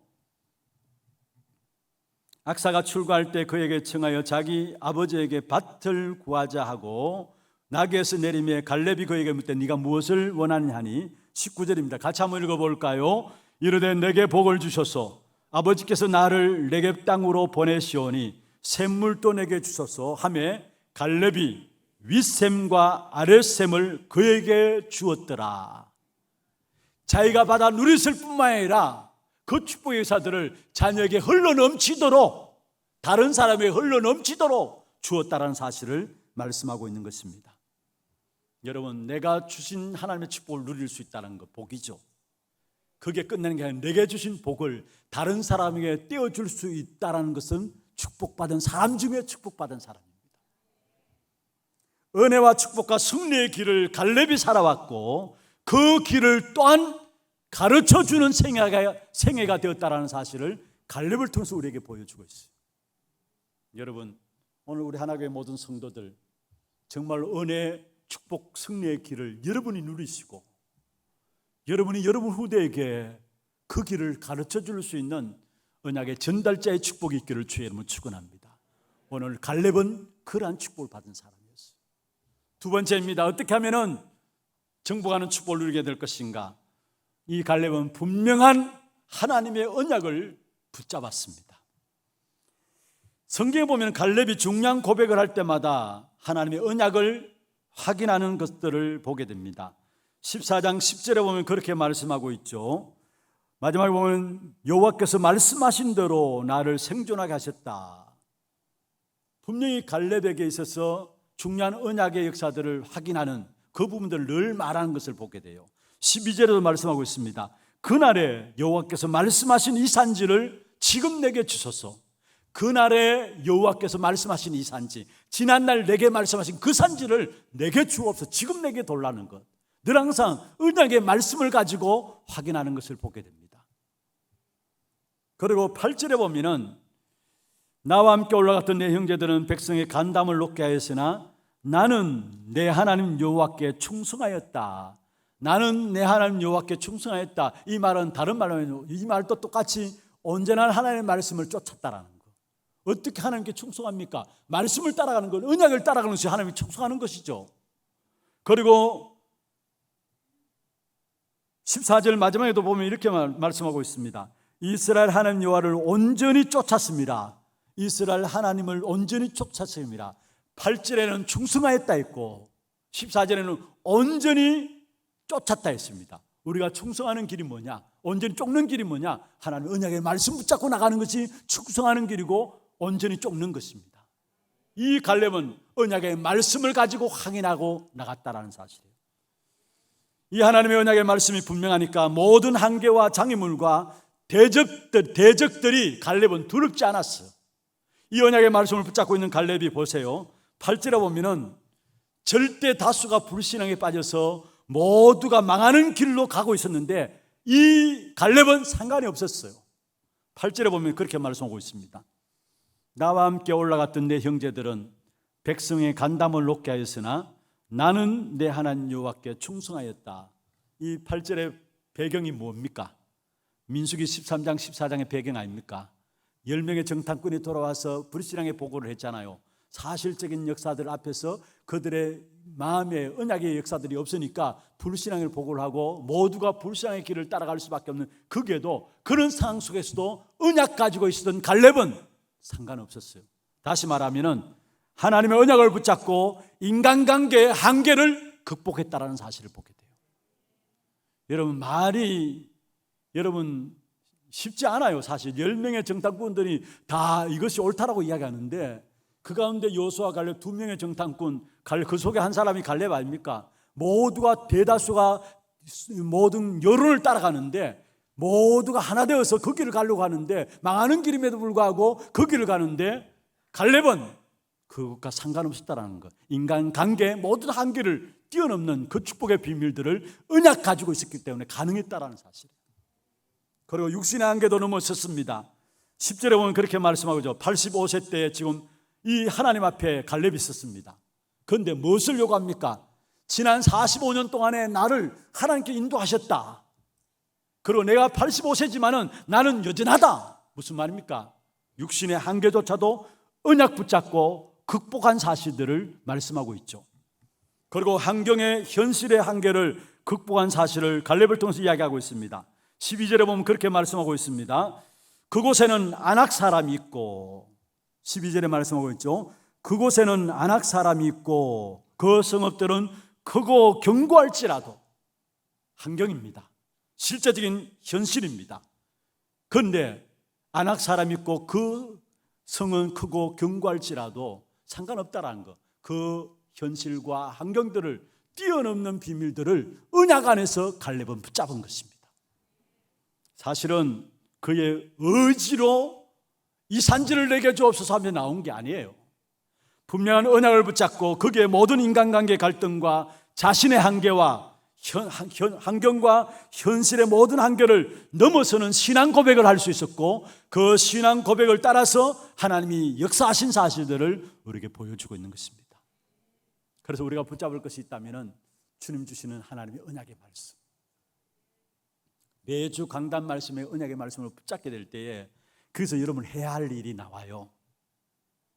악사가 출가할 때 그에게 청하여 자기 아버지에게 밭을 구하자 하고 나귀에서 내리매 갈렙이 그에게 묻되 네가 무엇을 원하느냐 하니 19절입니다. 같이 한번 읽어볼까요? 이르되 내게 복을 주소서 아버지께서 나를 네겝 땅으로 보내시오니 샘물도 내게 주소서 하매 갈렙이 윗샘과 아랫샘을 그에게 주었더라. 자기가 받아 누렸을 뿐만 아니라 그 축복의 역사들을 자녀에게 흘러넘치도록 다른 사람에게 흘러넘치도록 주었다라는 사실을 말씀하고 있는 것입니다. 여러분, 내가 주신 하나님의 축복을 누릴 수 있다는 것 복이죠. 그게 끝나는 게 아니라 내게 주신 복을 다른 사람에게 떼어줄 수 있다는 것은 축복받은 사람 중에 축복받은 사람입니다. 은혜와 축복과 승리의 길을 갈렙이 살아왔고 그 길을 또한 가르쳐주는 생애가 되었다는 사실을 갈렙을 통해서 우리에게 보여주고 있어요. 여러분, 오늘 우리 하나교회 모든 성도들 정말 은혜, 축복, 승리의 길을 여러분이 누리시고 여러분이 여러분 후대에게 그 길을 가르쳐줄 수 있는 언약의 전달자의 축복이 있기를 주의 이름으로 축원합니다. 오늘 갈렙은 그러한 축복을 받은 사람이었어요. 두 번째입니다. 어떻게 하면은 정복하는 축복을 누리게 될 것인가? 이 갈렙은 분명한 하나님의 언약을 붙잡았습니다. 성경에 보면 갈렙이 중요한 고백을 할 때마다 하나님의 언약을 확인하는 것들을 보게 됩니다. 14장 10절에 보면 그렇게 말씀하고 있죠. 마지막에 보면 여호와께서 말씀하신 대로 나를 생존하게 하셨다. 분명히 갈렙에게 있어서 중요한 언약의 역사들을 확인하는 그 부분들을 늘 말하는 것을 보게 돼요. 12절에도 말씀하고 있습니다. 그날에 여호와께서 말씀하신 이 산지를 지금 내게 주소서. 그날에 여호와께서 말씀하신 이 산지, 지난날 내게 말씀하신 그 산지를 내게 주옵소서. 지금 내게 달라는 것. 늘 항상 언약의 말씀을 가지고 확인하는 것을 보게 됩니다. 그리고 8절에 보면은 나와 함께 올라갔던 내 형제들은 백성의 간담을 높게 하였으나 나는 내 하나님 여호와께 충성하였다. 나는 내 하나님 여호와께 충성하였다. 이 말은 다른 말로 이 말도 똑같이 언제나 하나님의 말씀을 쫓았다라는 거. 어떻게 하나님께 충성합니까? 말씀을 따라가는 것, 언약을 따라가는 것이 하나님이 충성하는 것이죠. 그리고 14절 마지막에도 보면 이렇게 말씀하고 있습니다. 이스라엘 하나님 여호와를 온전히 쫓았습니다. 이스라엘 하나님을 온전히 쫓았습니다. 8절에는 충성하였다 했고 14절에는 온전히 쫓았다 했습니다. 우리가 충성하는 길이 뭐냐? 온전히 쫓는 길이 뭐냐? 하나님 언약의 말씀 붙잡고 나가는 것이 충성하는 길이고 온전히 쫓는 것입니다. 이 갈렙은 언약의 말씀을 가지고 확인하고 나갔다라는 사실이에요. 이 하나님의 언약의 말씀이 분명하니까 모든 한계와 장애물과 대적들이 갈렙은 두렵지 않았어요. 이 언약의 말씀을 붙잡고 있는 갈렙이 보세요. 8절에 보면은 절대 다수가 불신앙에 빠져서 모두가 망하는 길로 가고 있었는데 이 갈렙은 상관이 없었어요. 8절에 보면 그렇게 말씀하고 있습니다. 나와 함께 올라갔던 내 형제들은 백성의 간담을 높게 하였으나 나는 내 하나님 여호와께 충성하였다. 이 8절의 배경이 뭡니까? 민수기 13장 14장의 배경 아닙니까? 10명의 정탐꾼이 돌아와서 불신앙의 보고를 했잖아요. 사실적인 역사들 앞에서 그들의 마음에 언약의 역사들이 없으니까 불신앙을 보고를 하고 모두가 불신앙의 길을 따라갈 수밖에 없는, 그게도 그런 상황 속에서도 언약 가지고 있었던 갈렙은 상관없었어요. 다시 말하면은 하나님의 언약을 붙잡고 인간관계의 한계를 극복했다라는 사실을 보게 돼요. 여러분, 말이 쉽지 않아요. 사실 10명의 정탐꾼들이 다 이것이 옳다라고 이야기하는데 그 가운데 여호수아 갈렙 2명의 정탐꾼, 그 속에 한 사람이 갈렙 아닙니까? 모두가 대다수가 모든 여론을 따라가는데 모두가 하나 되어서 그 길을 가려고 하는데 망하는 길임에도 불구하고 그 길을 가는데 갈렙은 그것과 상관없었다라는 것. 인간관계 모든 한계를 뛰어넘는 그 축복의 비밀들을 언약 가지고 있었기 때문에 가능했다라는 사실이에요. 그리고 육신의 한계도 넘어섰습니다. 10절에 보면 그렇게 말씀하고 있죠. 85세 때 지금 이 하나님 앞에 갈렙이 있었습니다. 그런데 무엇을 요구합니까? 지난 45년 동안에 나를 하나님께 인도하셨다. 그리고 내가 85세지만은 나는 여전하다. 무슨 말입니까? 육신의 한계조차도 언약 붙잡고 극복한 사실들을 말씀하고 있죠. 그리고 환경의 현실의 한계를 극복한 사실을 갈렙을 통해서 이야기하고 있습니다. 12절에 보면 그렇게 말씀하고 있습니다. 그곳에는 아낙 사람이 있고, 12절에 말씀하고 있죠. 그곳에는 아낙 사람이 있고 그 성읍들은 크고 견고할지라도, 환경입니다. 실제적인 현실입니다. 그런데 아낙 사람이 있고 그 성은 크고 견고할지라도 상관없다라는 것. 그 현실과 환경들을 뛰어넘는 비밀들을 언약 안에서 갈렙은 붙잡은 것입니다. 사실은 그의 의지로 이 산지를 내게 주옵소서 하며 나온 게 아니에요. 분명한 언약을 붙잡고 거기에 모든 인간관계 갈등과 자신의 한계와 환경과 현실의 모든 한계를 넘어서는 신앙 고백을 할 수 있었고, 그 신앙 고백을 따라서 하나님이 역사하신 사실들을 우리에게 보여주고 있는 것입니다. 그래서 우리가 붙잡을 것이 있다면 주님 주시는 하나님의 언약의 말씀, 매주 강단 말씀의 언약의 말씀을 붙잡게 될 때에 그래서 여러분 해야 할 일이 나와요.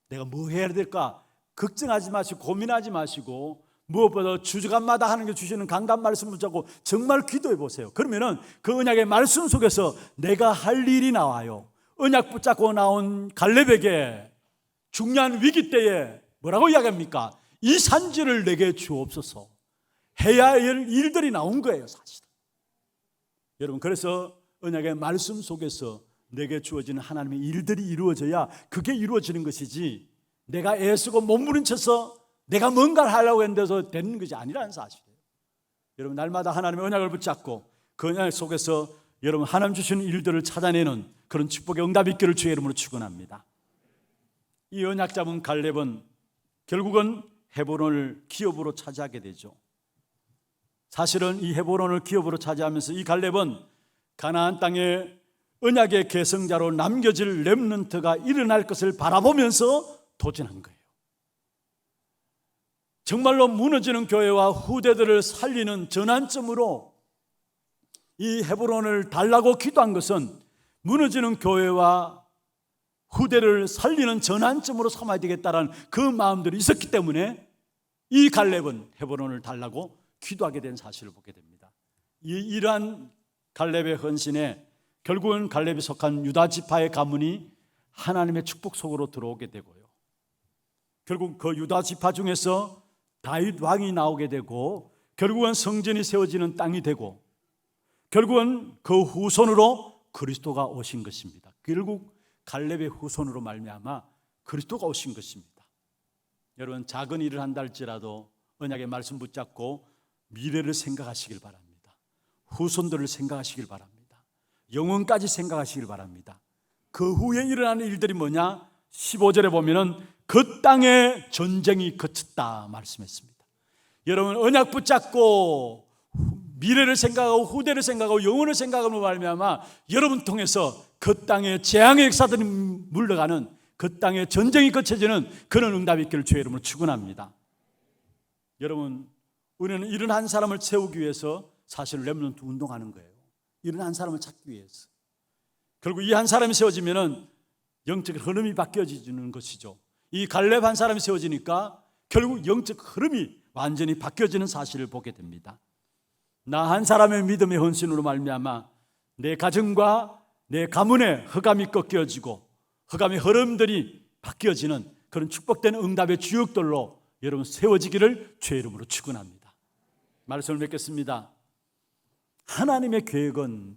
내가 뭐 해야 될까 걱정하지 마시고 고민하지 마시고 무엇보다 주간마다 하는 게 주시는 강단 말씀 붙잡고 정말 기도해 보세요. 그러면은 그 언약의 말씀 속에서 내가 할 일이 나와요. 언약 붙잡고 나온 갈렙에게 중요한 위기 때에 뭐라고 이야기합니까? 이 산지를 내게 주옵소서. 해야 할 일들이 나온 거예요, 사실. 여러분, 그래서 언약의 말씀 속에서 내게 주어지는 하나님의 일들이 이루어져야 그게 이루어지는 것이지, 내가 애쓰고 몸부림쳐서 내가 뭔가를 하려고 했는데서 되는 것이 아니라는 사실이에요. 여러분, 날마다 하나님의 언약을 붙잡고 그 언약 속에서 여러분 하나님 주시는 일들을 찾아내는 그런 축복의 응답이 있기를 주의 이름으로 축원합니다. 이 언약 잡은 갈렙은 결국은 헤브론을 기업으로 차지하게 되죠. 사실은 이 헤브론을 기업으로 차지하면서 이 갈렙은 가나안 땅에 언약의 계승자로 남겨질 렘넌트가 일어날 것을 바라보면서 도전한 거예요. 정말로 무너지는 교회와 후대들을 살리는 전환점으로 이 헤브론을 달라고 기도한 것은 무너지는 교회와 후대를 살리는 전환점으로 삼아야 되겠다라는 그 마음들이 있었기 때문에 이 갈렙은 헤브론을 달라고 기도하게 된 사실을 보게 됩니다. 이러한 갈렙의 헌신에 결국은 갈렙이 속한 유다 지파의 가문이 하나님의 축복 속으로 들어오게 되고요. 결국 그 유다 지파 중에서 다윗 왕이 나오게 되고, 결국은 성전이 세워지는 땅이 되고, 결국은 그 후손으로 그리스도가 오신 것입니다. 결국 갈렙의 후손으로 말미암아 그리스도가 오신 것입니다. 여러분, 작은 일을 한다 할지라도 언약의 말씀 붙잡고 미래를 생각하시길 바랍니다. 후손들을 생각하시길 바랍니다. 영혼까지 생각하시길 바랍니다. 그 후에 일어나는 일들이 뭐냐? 15절에 보면은 그 땅에 전쟁이 그쳤다 말씀했습니다. 여러분, 언약 붙잡고 미래를 생각하고 후대를 생각하고 영혼을 생각하는 말미암아 여러분 통해서 그 땅에 재앙의 역사들이 물러가는, 그 땅에 전쟁이 거쳐지는 그런 응답이 있기를 주의 이름으로 축원합니다. 여러분, 우리는 이런 한 사람을 세우기 위해서 사실 렘넌트 운동하는 거예요. 이런 한 사람을 찾기 위해서. 결국 이 한 사람이 세워지면은 영적 흐름이 바뀌어지는 것이죠. 이 갈렙 한 사람이 세워지니까 결국 영적 흐름이 완전히 바뀌어지는 사실을 보게 됩니다. 나 한 사람의 믿음의 헌신으로 말미암아 내 가정과 내 가문의 흑암이 꺾여지고 흑암의 흐름들이 바뀌어지는 그런 축복된 응답의 주역들로 여러분 세워지기를 주의 이름으로 축원합니다. 말씀을 맺겠습니다. 하나님의 계획은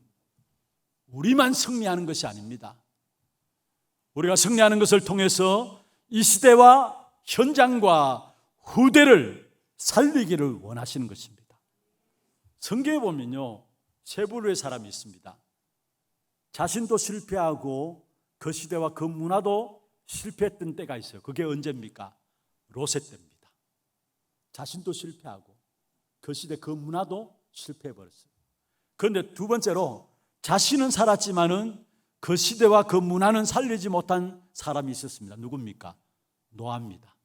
우리만 승리하는 것이 아닙니다. 우리가 승리하는 것을 통해서 이 시대와 현장과 후대를 살리기를 원하시는 것입니다. 성경에 보면요, 세 부류의 사람이 있습니다. 자신도 실패하고 그 시대와 그 문화도 실패했던 때가 있어요. 그게 언제입니까? 롯의 때입니다. 자신도 실패하고 그 시대 그 문화도 실패해버렸어요. 그런데 두 번째로 자신은 살았지만은 그 시대와 그 문화는 살리지 못한 사람이 있었습니다. 누굽니까? 노아입니다.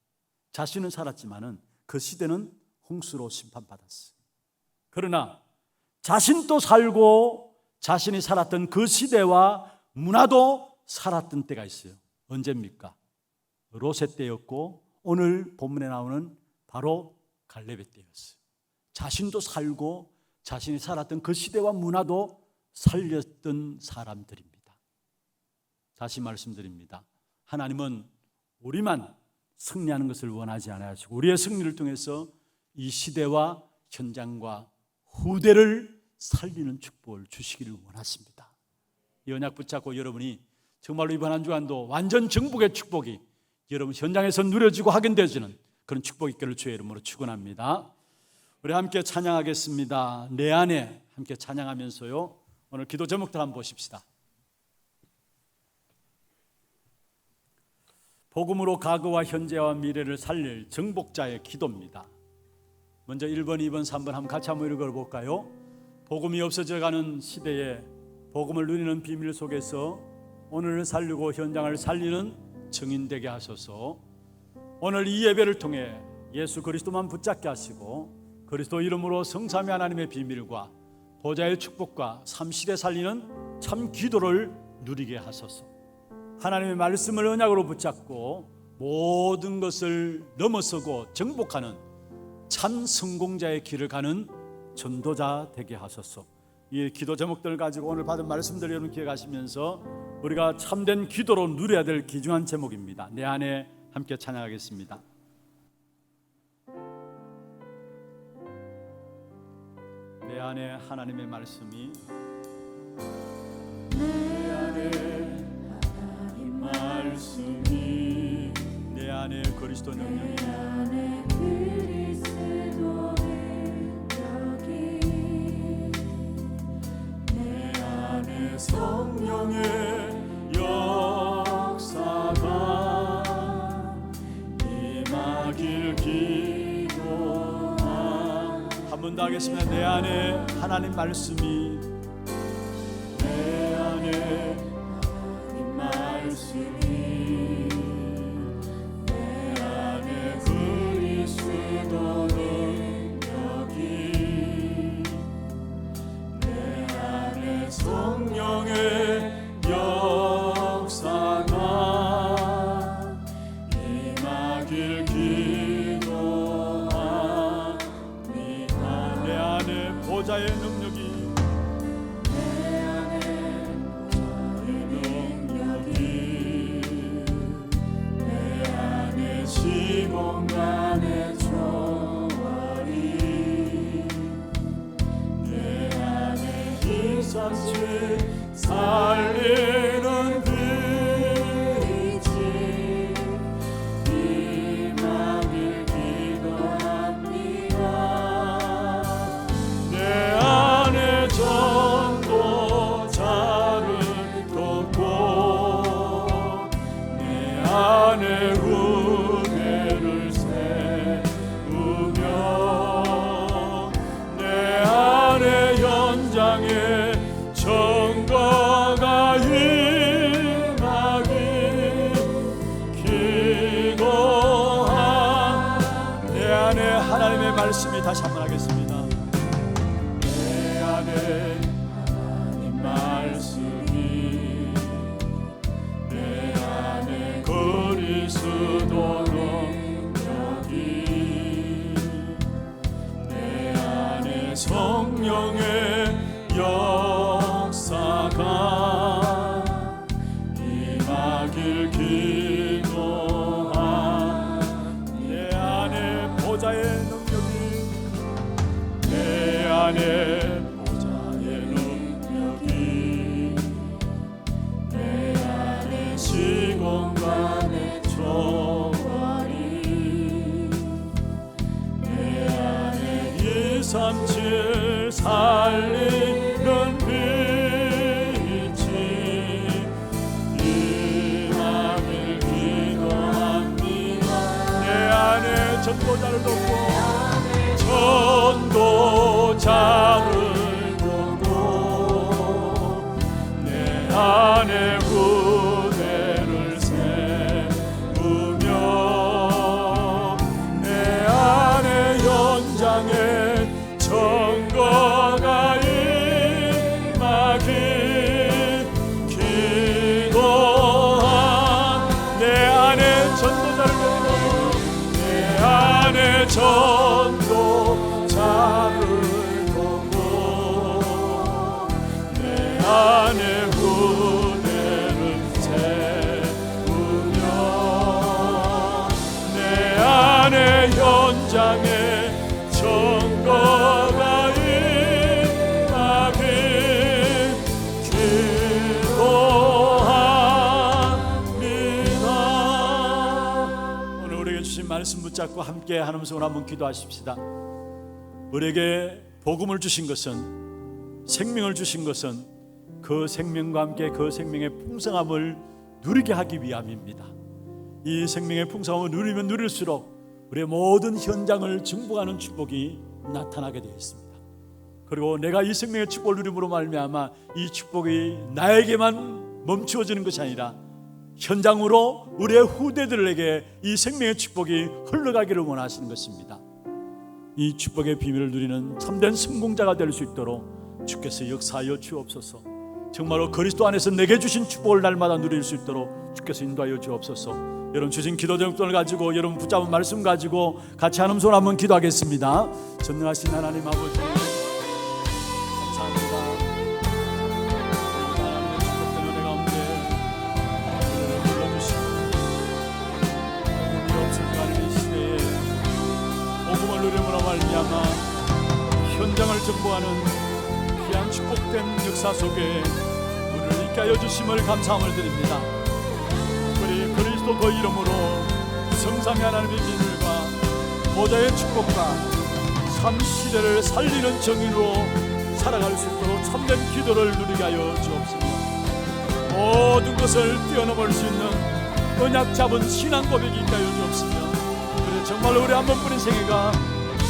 자신은 살았지만은 그 시대는 홍수로 심판받았어요. 그러나 자신도 살고 자신이 살았던 그 시대와 문화도 살았던 때가 있어요. 언제입니까? 롯의 때였고 오늘 본문에 나오는 바로 갈렙의 때였어요. 자신도 살고 자신이 살았던 그 시대와 문화도 살렸던 사람들입니다. 다시 말씀드립니다. 하나님은 우리만 승리하는 것을 원하지 않으시고 우리의 승리를 통해서 이 시대와 현장과 후대를 살리는 축복을 주시기를 원하십니다. 이 언약 붙잡고 여러분이 정말로 이번 한 주간도 완전 정복의 축복이 여러분 현장에서 누려지고 확인되어지는 그런 축복이 있기를 주의 이름으로 축원합니다. 우리 함께 찬양하겠습니다. 내 안에 함께 찬양하면서요, 오늘 기도 제목들 한번 보십시다. 복음으로 과거와 현재와 미래를 살릴 정복자의 기도입니다. 먼저 1번, 2번, 3번 한번 같이 한번 읽어볼까요? 복음이 없어져가는 시대에 복음을 누리는 비밀 속에서 오늘을 살리고 현장을 살리는 증인 되게 하소서. 오늘 이 예배를 통해 예수 그리스도만 붙잡게 하시고 그리스도 이름으로 성삼위 하나님의 비밀과 보좌의 축복과 삼시대 살리는 참 기도를 누리게 하소서. 하나님의 말씀을 언약으로 붙잡고 모든 것을 넘어서고 정복하는 참 성공자의 길을 가는 전도자 되게 하소서. 이 기도 제목들을 가지고 오늘 받은 말씀들 여러분 기억하시면서 우리가 참된 기도로 누려야 될 귀중한 제목입니다. 내 안에 함께 찬양하겠습니다. 내 안에 하나님의 말씀이 내 안에 하나님 말씀이 내 안에 그리스도 능력이 성령의 역사가 임하길 기도한 한 번 더 하겠습니다. 내 안에 하나님 말씀이 내 안에 하나님 말씀이 내 안에 그리스도 능력이 내 안에 성령의 역사가 임하길 기도합니다. 내 안에 보좌의 능력이 내 안에 보좌의 능력이 내 안에 시공간의 조화리 내 안에 희산치 살리는 빛이 임하길 기도합니다. 내 안에 전도자를 돕고 내 안에 은혜를 세우며 내 안에 현장에 정거가 임하기 기도한 내 안에 하나님의 말씀이 다시 한번 하겠습니다. 내 안에 하나님 말씀이 내 안에 그리스도 능력이 내 안에 성령의 역사가 임하길 기도한 내 안에 보좌의 능력이 내 안에 보좌의 능력이 내 안에 시공간의 조화리 내 안에 237 살리는 빛이 임하길 기도합니다. 내 안에 전도자를 돕고 전도자를 돕고 내 안에 은혜를 세우며 내 안에 현장에 정거가 임하길 기도한 내 안에 전도자를 돕고 내 안에 전도자를 돕고 내 안에 은혜를 세우며 내 안에 현장에 정거가 임하길 기도합니다. 오늘 우리에게 주신 말씀 붙잡고 함께 하나님 손 한번 기도하십시다. 우리에게 복음을 주신 것은 생명을 주신 것은 그 생명과 함께 그 생명의 풍성함을 누리게 하기 위함입니다. 이 생명의 풍성함을 누리면 누릴수록 우리의 모든 현장을 증복하는 축복이 나타나게 되어 있습니다. 그리고 내가 이 생명의 축복을 누림으로 말미암아 이 축복이 나에게만 멈추어지는 것이 아니라 현장으로 우리의 후대들에게 이 생명의 축복이 흘러가기를 원하시는 것입니다. 이 축복의 비밀을 누리는 참된 성공자가 될 수 있도록 주께서 역사하여 주옵소서. 정말로 그리스도 안에서 내게 주신 축복을 날마다 누릴 수 있도록 주께서 인도하여 주옵소서. 여러분 주신 기도 제목들을 가지고 여러분 붙잡은 말씀 가지고 같이 하나님 손 한번 기도하겠습니다. 전능하신 하나님 아버지 감사합니다. 하나님의 축복된 은혜 가운데 우리를 불러주시고 복음이 없을 가는 이 시대에 복음을 누림으로 말미암아 현장을 정복하는 귀한 축복된 역사 속에 우리를 있게 하여 주심을 감사함을 드립니다. 특별히 그리스도 그 이름으로 성삼위 하나님의 비밀과 보좌의 축복과 참 시대를 살리는 정의로 살아갈 수 있도록 참된 기도를 누리게 하여 주옵소서. 모든 것을 뛰어넘을 수 있는 언약 잡은 신앙 고백이 있게 하여 주옵소서. 그래 정말로 우리 한 번뿐인 생애가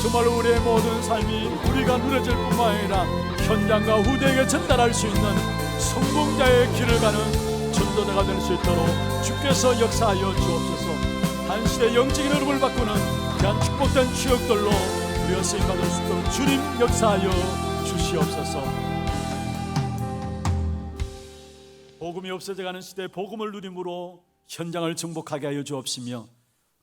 정말로 우리의 모든 삶이 우리가 누려질 뿐만 아니라 현장과 후대에게 전달할 수 있는 성공자의 길을 가는 전도자가 될 수 있도록 주께서 역사하여 주옵소서. 한 시대 영적인 흐름을 바꾸는 귀한 축복된 추억들로 우리가 쓰임받을 수 있도록 주님 역사하여 주시옵소서. 복음이 없어져가는 시대에 복음을 누림으로 현장을 정복하게 하여 주옵시며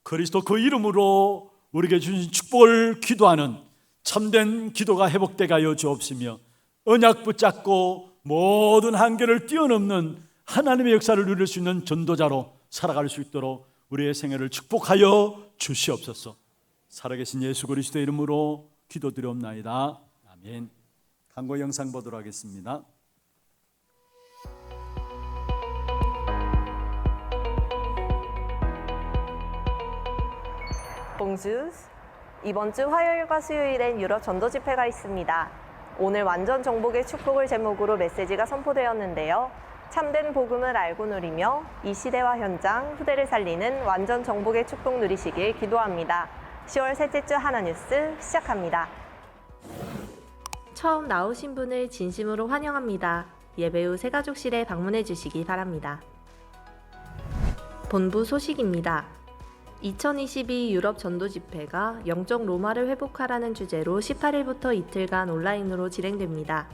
그리스도 그 이름으로 우리에게 주신 축복을 기도하는 참된 기도가 회복되게 하여 주옵시며 언약 붙잡고 모든 한계를 뛰어넘는 하나님의 역사를 누릴 수 있는 전도자로 살아갈 수 있도록 우리의 생애를 축복하여 주시옵소서. 살아계신 예수 그리스도의 이름으로 기도드리옵나이다. 아멘. 광고 영상 보도록 하겠습니다. 봉주스, 이번 주 화요일과 수요일엔 유럽 전도 집회가 있습니다. 오늘 완전 정복의 축복을 제목으로 메시지가 선포되었는데요. 참된 복음을 알고 누리며 이 시대와 현장, 후대를 살리는 완전 정복의 축복 누리시길 기도합니다. 10월 셋째 주 하나뉴스 시작합니다. 처음 나오신 분을 진심으로 환영합니다. 예배 후 새가족실에 방문해 주시기 바랍니다. 본부 소식입니다. 2022 유럽 전도 집회가 영적 로마를 회복하라는 주제로 18일부터 이틀간 온라인으로 진행됩니다.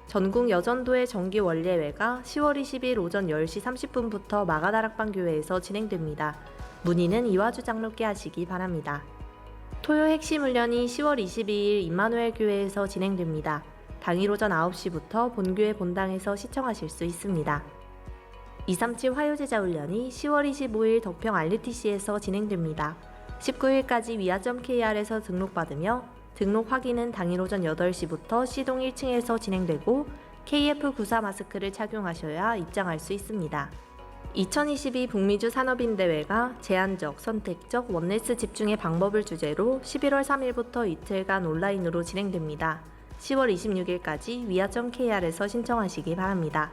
전국 여전도의 정기 원례회가 10월 20일 오전 10시 30분부터 마가다락방 교회에서 진행됩니다. 문의는 이화주 장로께 하시기 바랍니다. 토요 핵심 훈련이 10월 22일 임마누엘 교회에서 진행됩니다. 당일 오전 9시부터 본교회 본당에서 시청하실 수 있습니다. 237 화요제자 훈련이 10월 25일 덕평 RUTC에서 진행됩니다. 19일까지 위아.kr에서 등록받으며 등록 확인은 당일 오전 8시부터 C동 1층에서 진행되고 KF94 마스크를 착용하셔야 입장할 수 있습니다. 2022 북미주 산업인대회가 제한적, 선택적, 원네스 집중의 방법을 주제로 11월 3일부터 이틀간 온라인으로 진행됩니다. 10월 26일까지 위아.kr에서 신청하시기 바랍니다.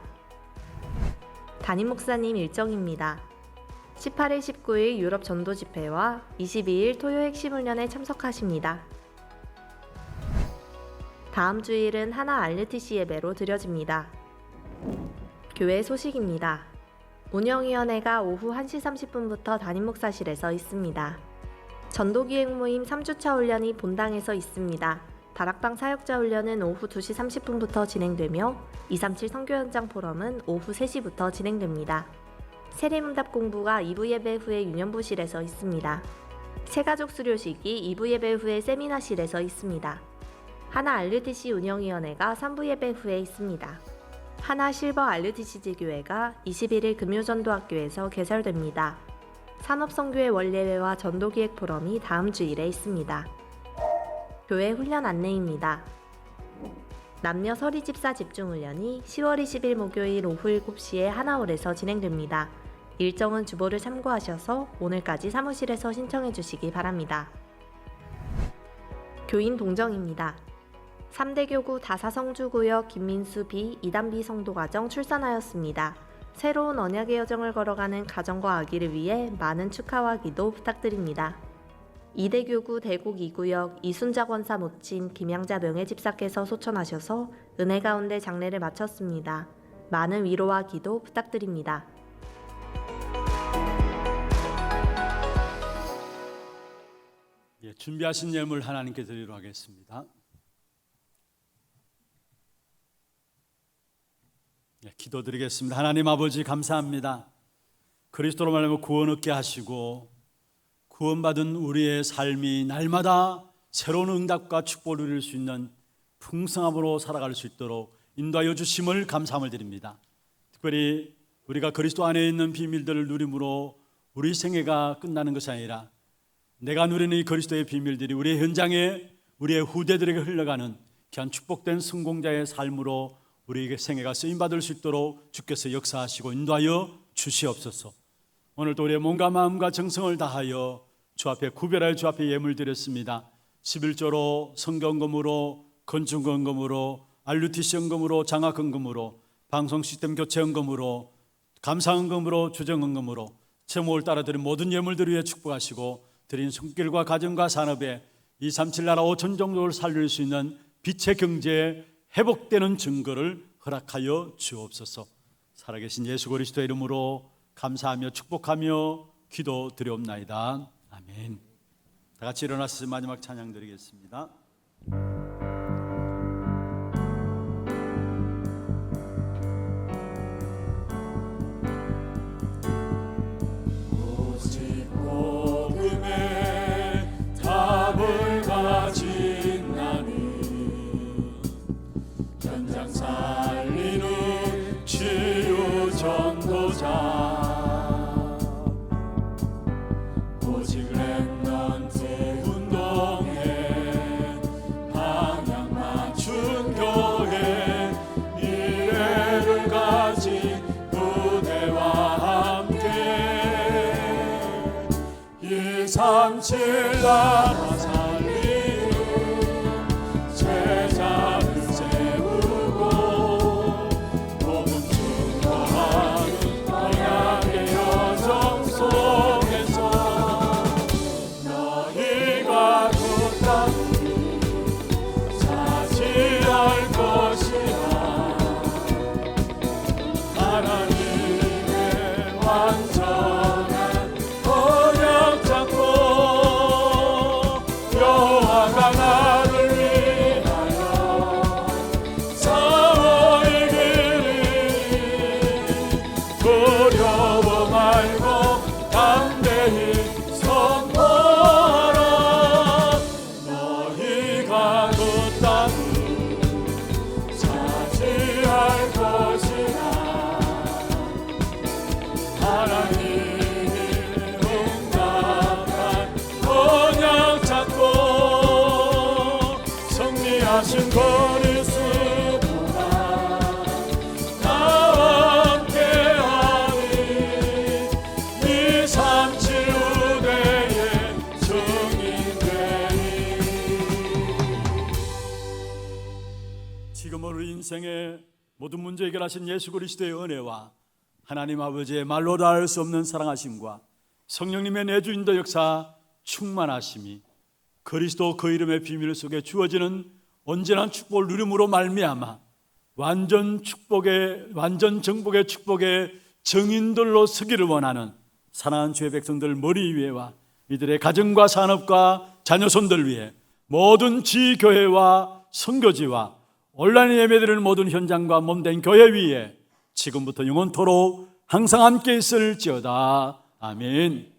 담임 목사님 일정입니다. 18일, 19일 유럽 전도 집회와 22일 토요 핵심 훈련에 참석하십니다. 다음 주일은 하나 RUTC 예배로 드려집니다. 교회 소식입니다. 운영위원회가 오후 1시 30분부터 담임 목사실에서 있습니다. 전도기획 모임 3주차 훈련이 본당에서 있습니다. 다락방 사역자 훈련은 오후 2시 30분부터 진행되며 237 선교 현장 포럼은 오후 3시부터 진행됩니다. 세례문답 공부가 2부 예배 후에 유년부실에서 있습니다. 새가족 수료식이 2부 예배 후에 세미나실에서 있습니다. 하나 RUTC 운영위원회가 3부 예배 후에 있습니다. 하나 실버 RUTC지 교회가 21일 금요전도학교에서 개설됩니다. 산업선교회 원례회와 전도기획 포럼이 다음 주일에 있습니다. 교회 훈련 안내입니다. 남녀 서리집사 집중훈련이 10월 20일 목요일 오후 7시에 하나홀에서 진행됩니다. 일정은 주보를 참고하셔서 오늘까지 사무실에서 신청해 주시기 바랍니다. 교인 동정입니다. 3대 교구 다사성주구역 김민수 B, 이단비 성도가정 출산하였습니다. 새로운 언약의 여정을 걸어가는 가정과 아기를 위해 많은 축하와 기도 부탁드립니다. 2대 교구 대곡 2구역 이순자 권사 모친 김양자 명예집사께서 소천하셔서 은혜 가운데 장례를 마쳤습니다. 많은 위로와 기도 부탁드립니다. 준비하신 예물 하나님께 드리도록 하겠습니다. 기도드리겠습니다. 하나님 아버지 감사합니다. 그리스도로 말하면 구원 얻게 하시고 구원받은 우리의 삶이 날마다 새로운 응답과 축복을 누릴 수 있는 풍성함으로 살아갈 수 있도록 인도하여 주심을 감사함을 드립니다. 특별히 우리가 그리스도 안에 있는 비밀들을 누림으로 우리 생애가 끝나는 것이 아니라 내가 누리는 이 그리스도의 비밀들이 우리의 현장에 우리의 후대들에게 흘러가는 귀한 축복된 성공자의 삶으로 우리에게 생애가 쓰임받을 수 있도록 주께서 역사하시고 인도하여 주시옵소서. 오늘도 우리의 몸과 마음과 정성을 다하여 주 앞에 구별하여 주 앞에 예물 드렸습니다. 11조로 성경금으로, 건축원금으로, RUTC 헌금으로, 장학헌금으로, 방송 시스템 교체 헌금으로, 감사헌금으로, 주정헌금으로 제목을 따라 드린 모든 예물들 위해 축복하시고 드린 손길과 가정과 산업에 237 나라 5천 종족을 살릴 수 있는 빛의 경제에 회복되는 증거를 허락하여 주옵소서. 살아계신 예수 그리스도의 이름으로 감사하며 축복하며 기도드리옵나이다. 아멘. 다 같이 일어나서 마지막 찬양 드리겠습니다. 오직 복음의 답을 가진 나는 현장 살리는 치유 전도자, 오직 렘넌트 운동회 방향 맞춘 교회, 미래를 가진 무대와 함께 237 나라 살리는 제자를 세우고 복음 증거하는 언약의 여정 속에서 너희가 그 땅을 차지할 것이라. 하나님의 완전한 언약 잡고 여호와가 나를 위하여 싸워 이기리. 두려워 말고 담대히 선포하라. 너희가 그 땅을 차지할 것이라. 하나님이 응답한 언약 잡고 승리하신 그리스도가 나와 함께하니 237 우대의 증인되리. 지금 우리 인생의 모든 문제 해결하신 예수 그리스도의 은혜와 하나님 아버지의 말로 다할 수 없는 사랑하심과 성령님의 내주 인도 역사 충만하심이 그리스도 그 이름의 비밀 속에 주어지는 온전한 축복을 누림으로 말미암아 완전 정복의 축복의 증인들로 서기를 원하는 사랑하는 주의 백성들 머리 위에와 이들의 가정과 산업과 자녀손들 위해 모든 지교회와 선교지와 온라인 예배드리는 모든 현장과 몸된 교회 위에 지금부터 영원토록 항상 함께 있을지어다. 아멘.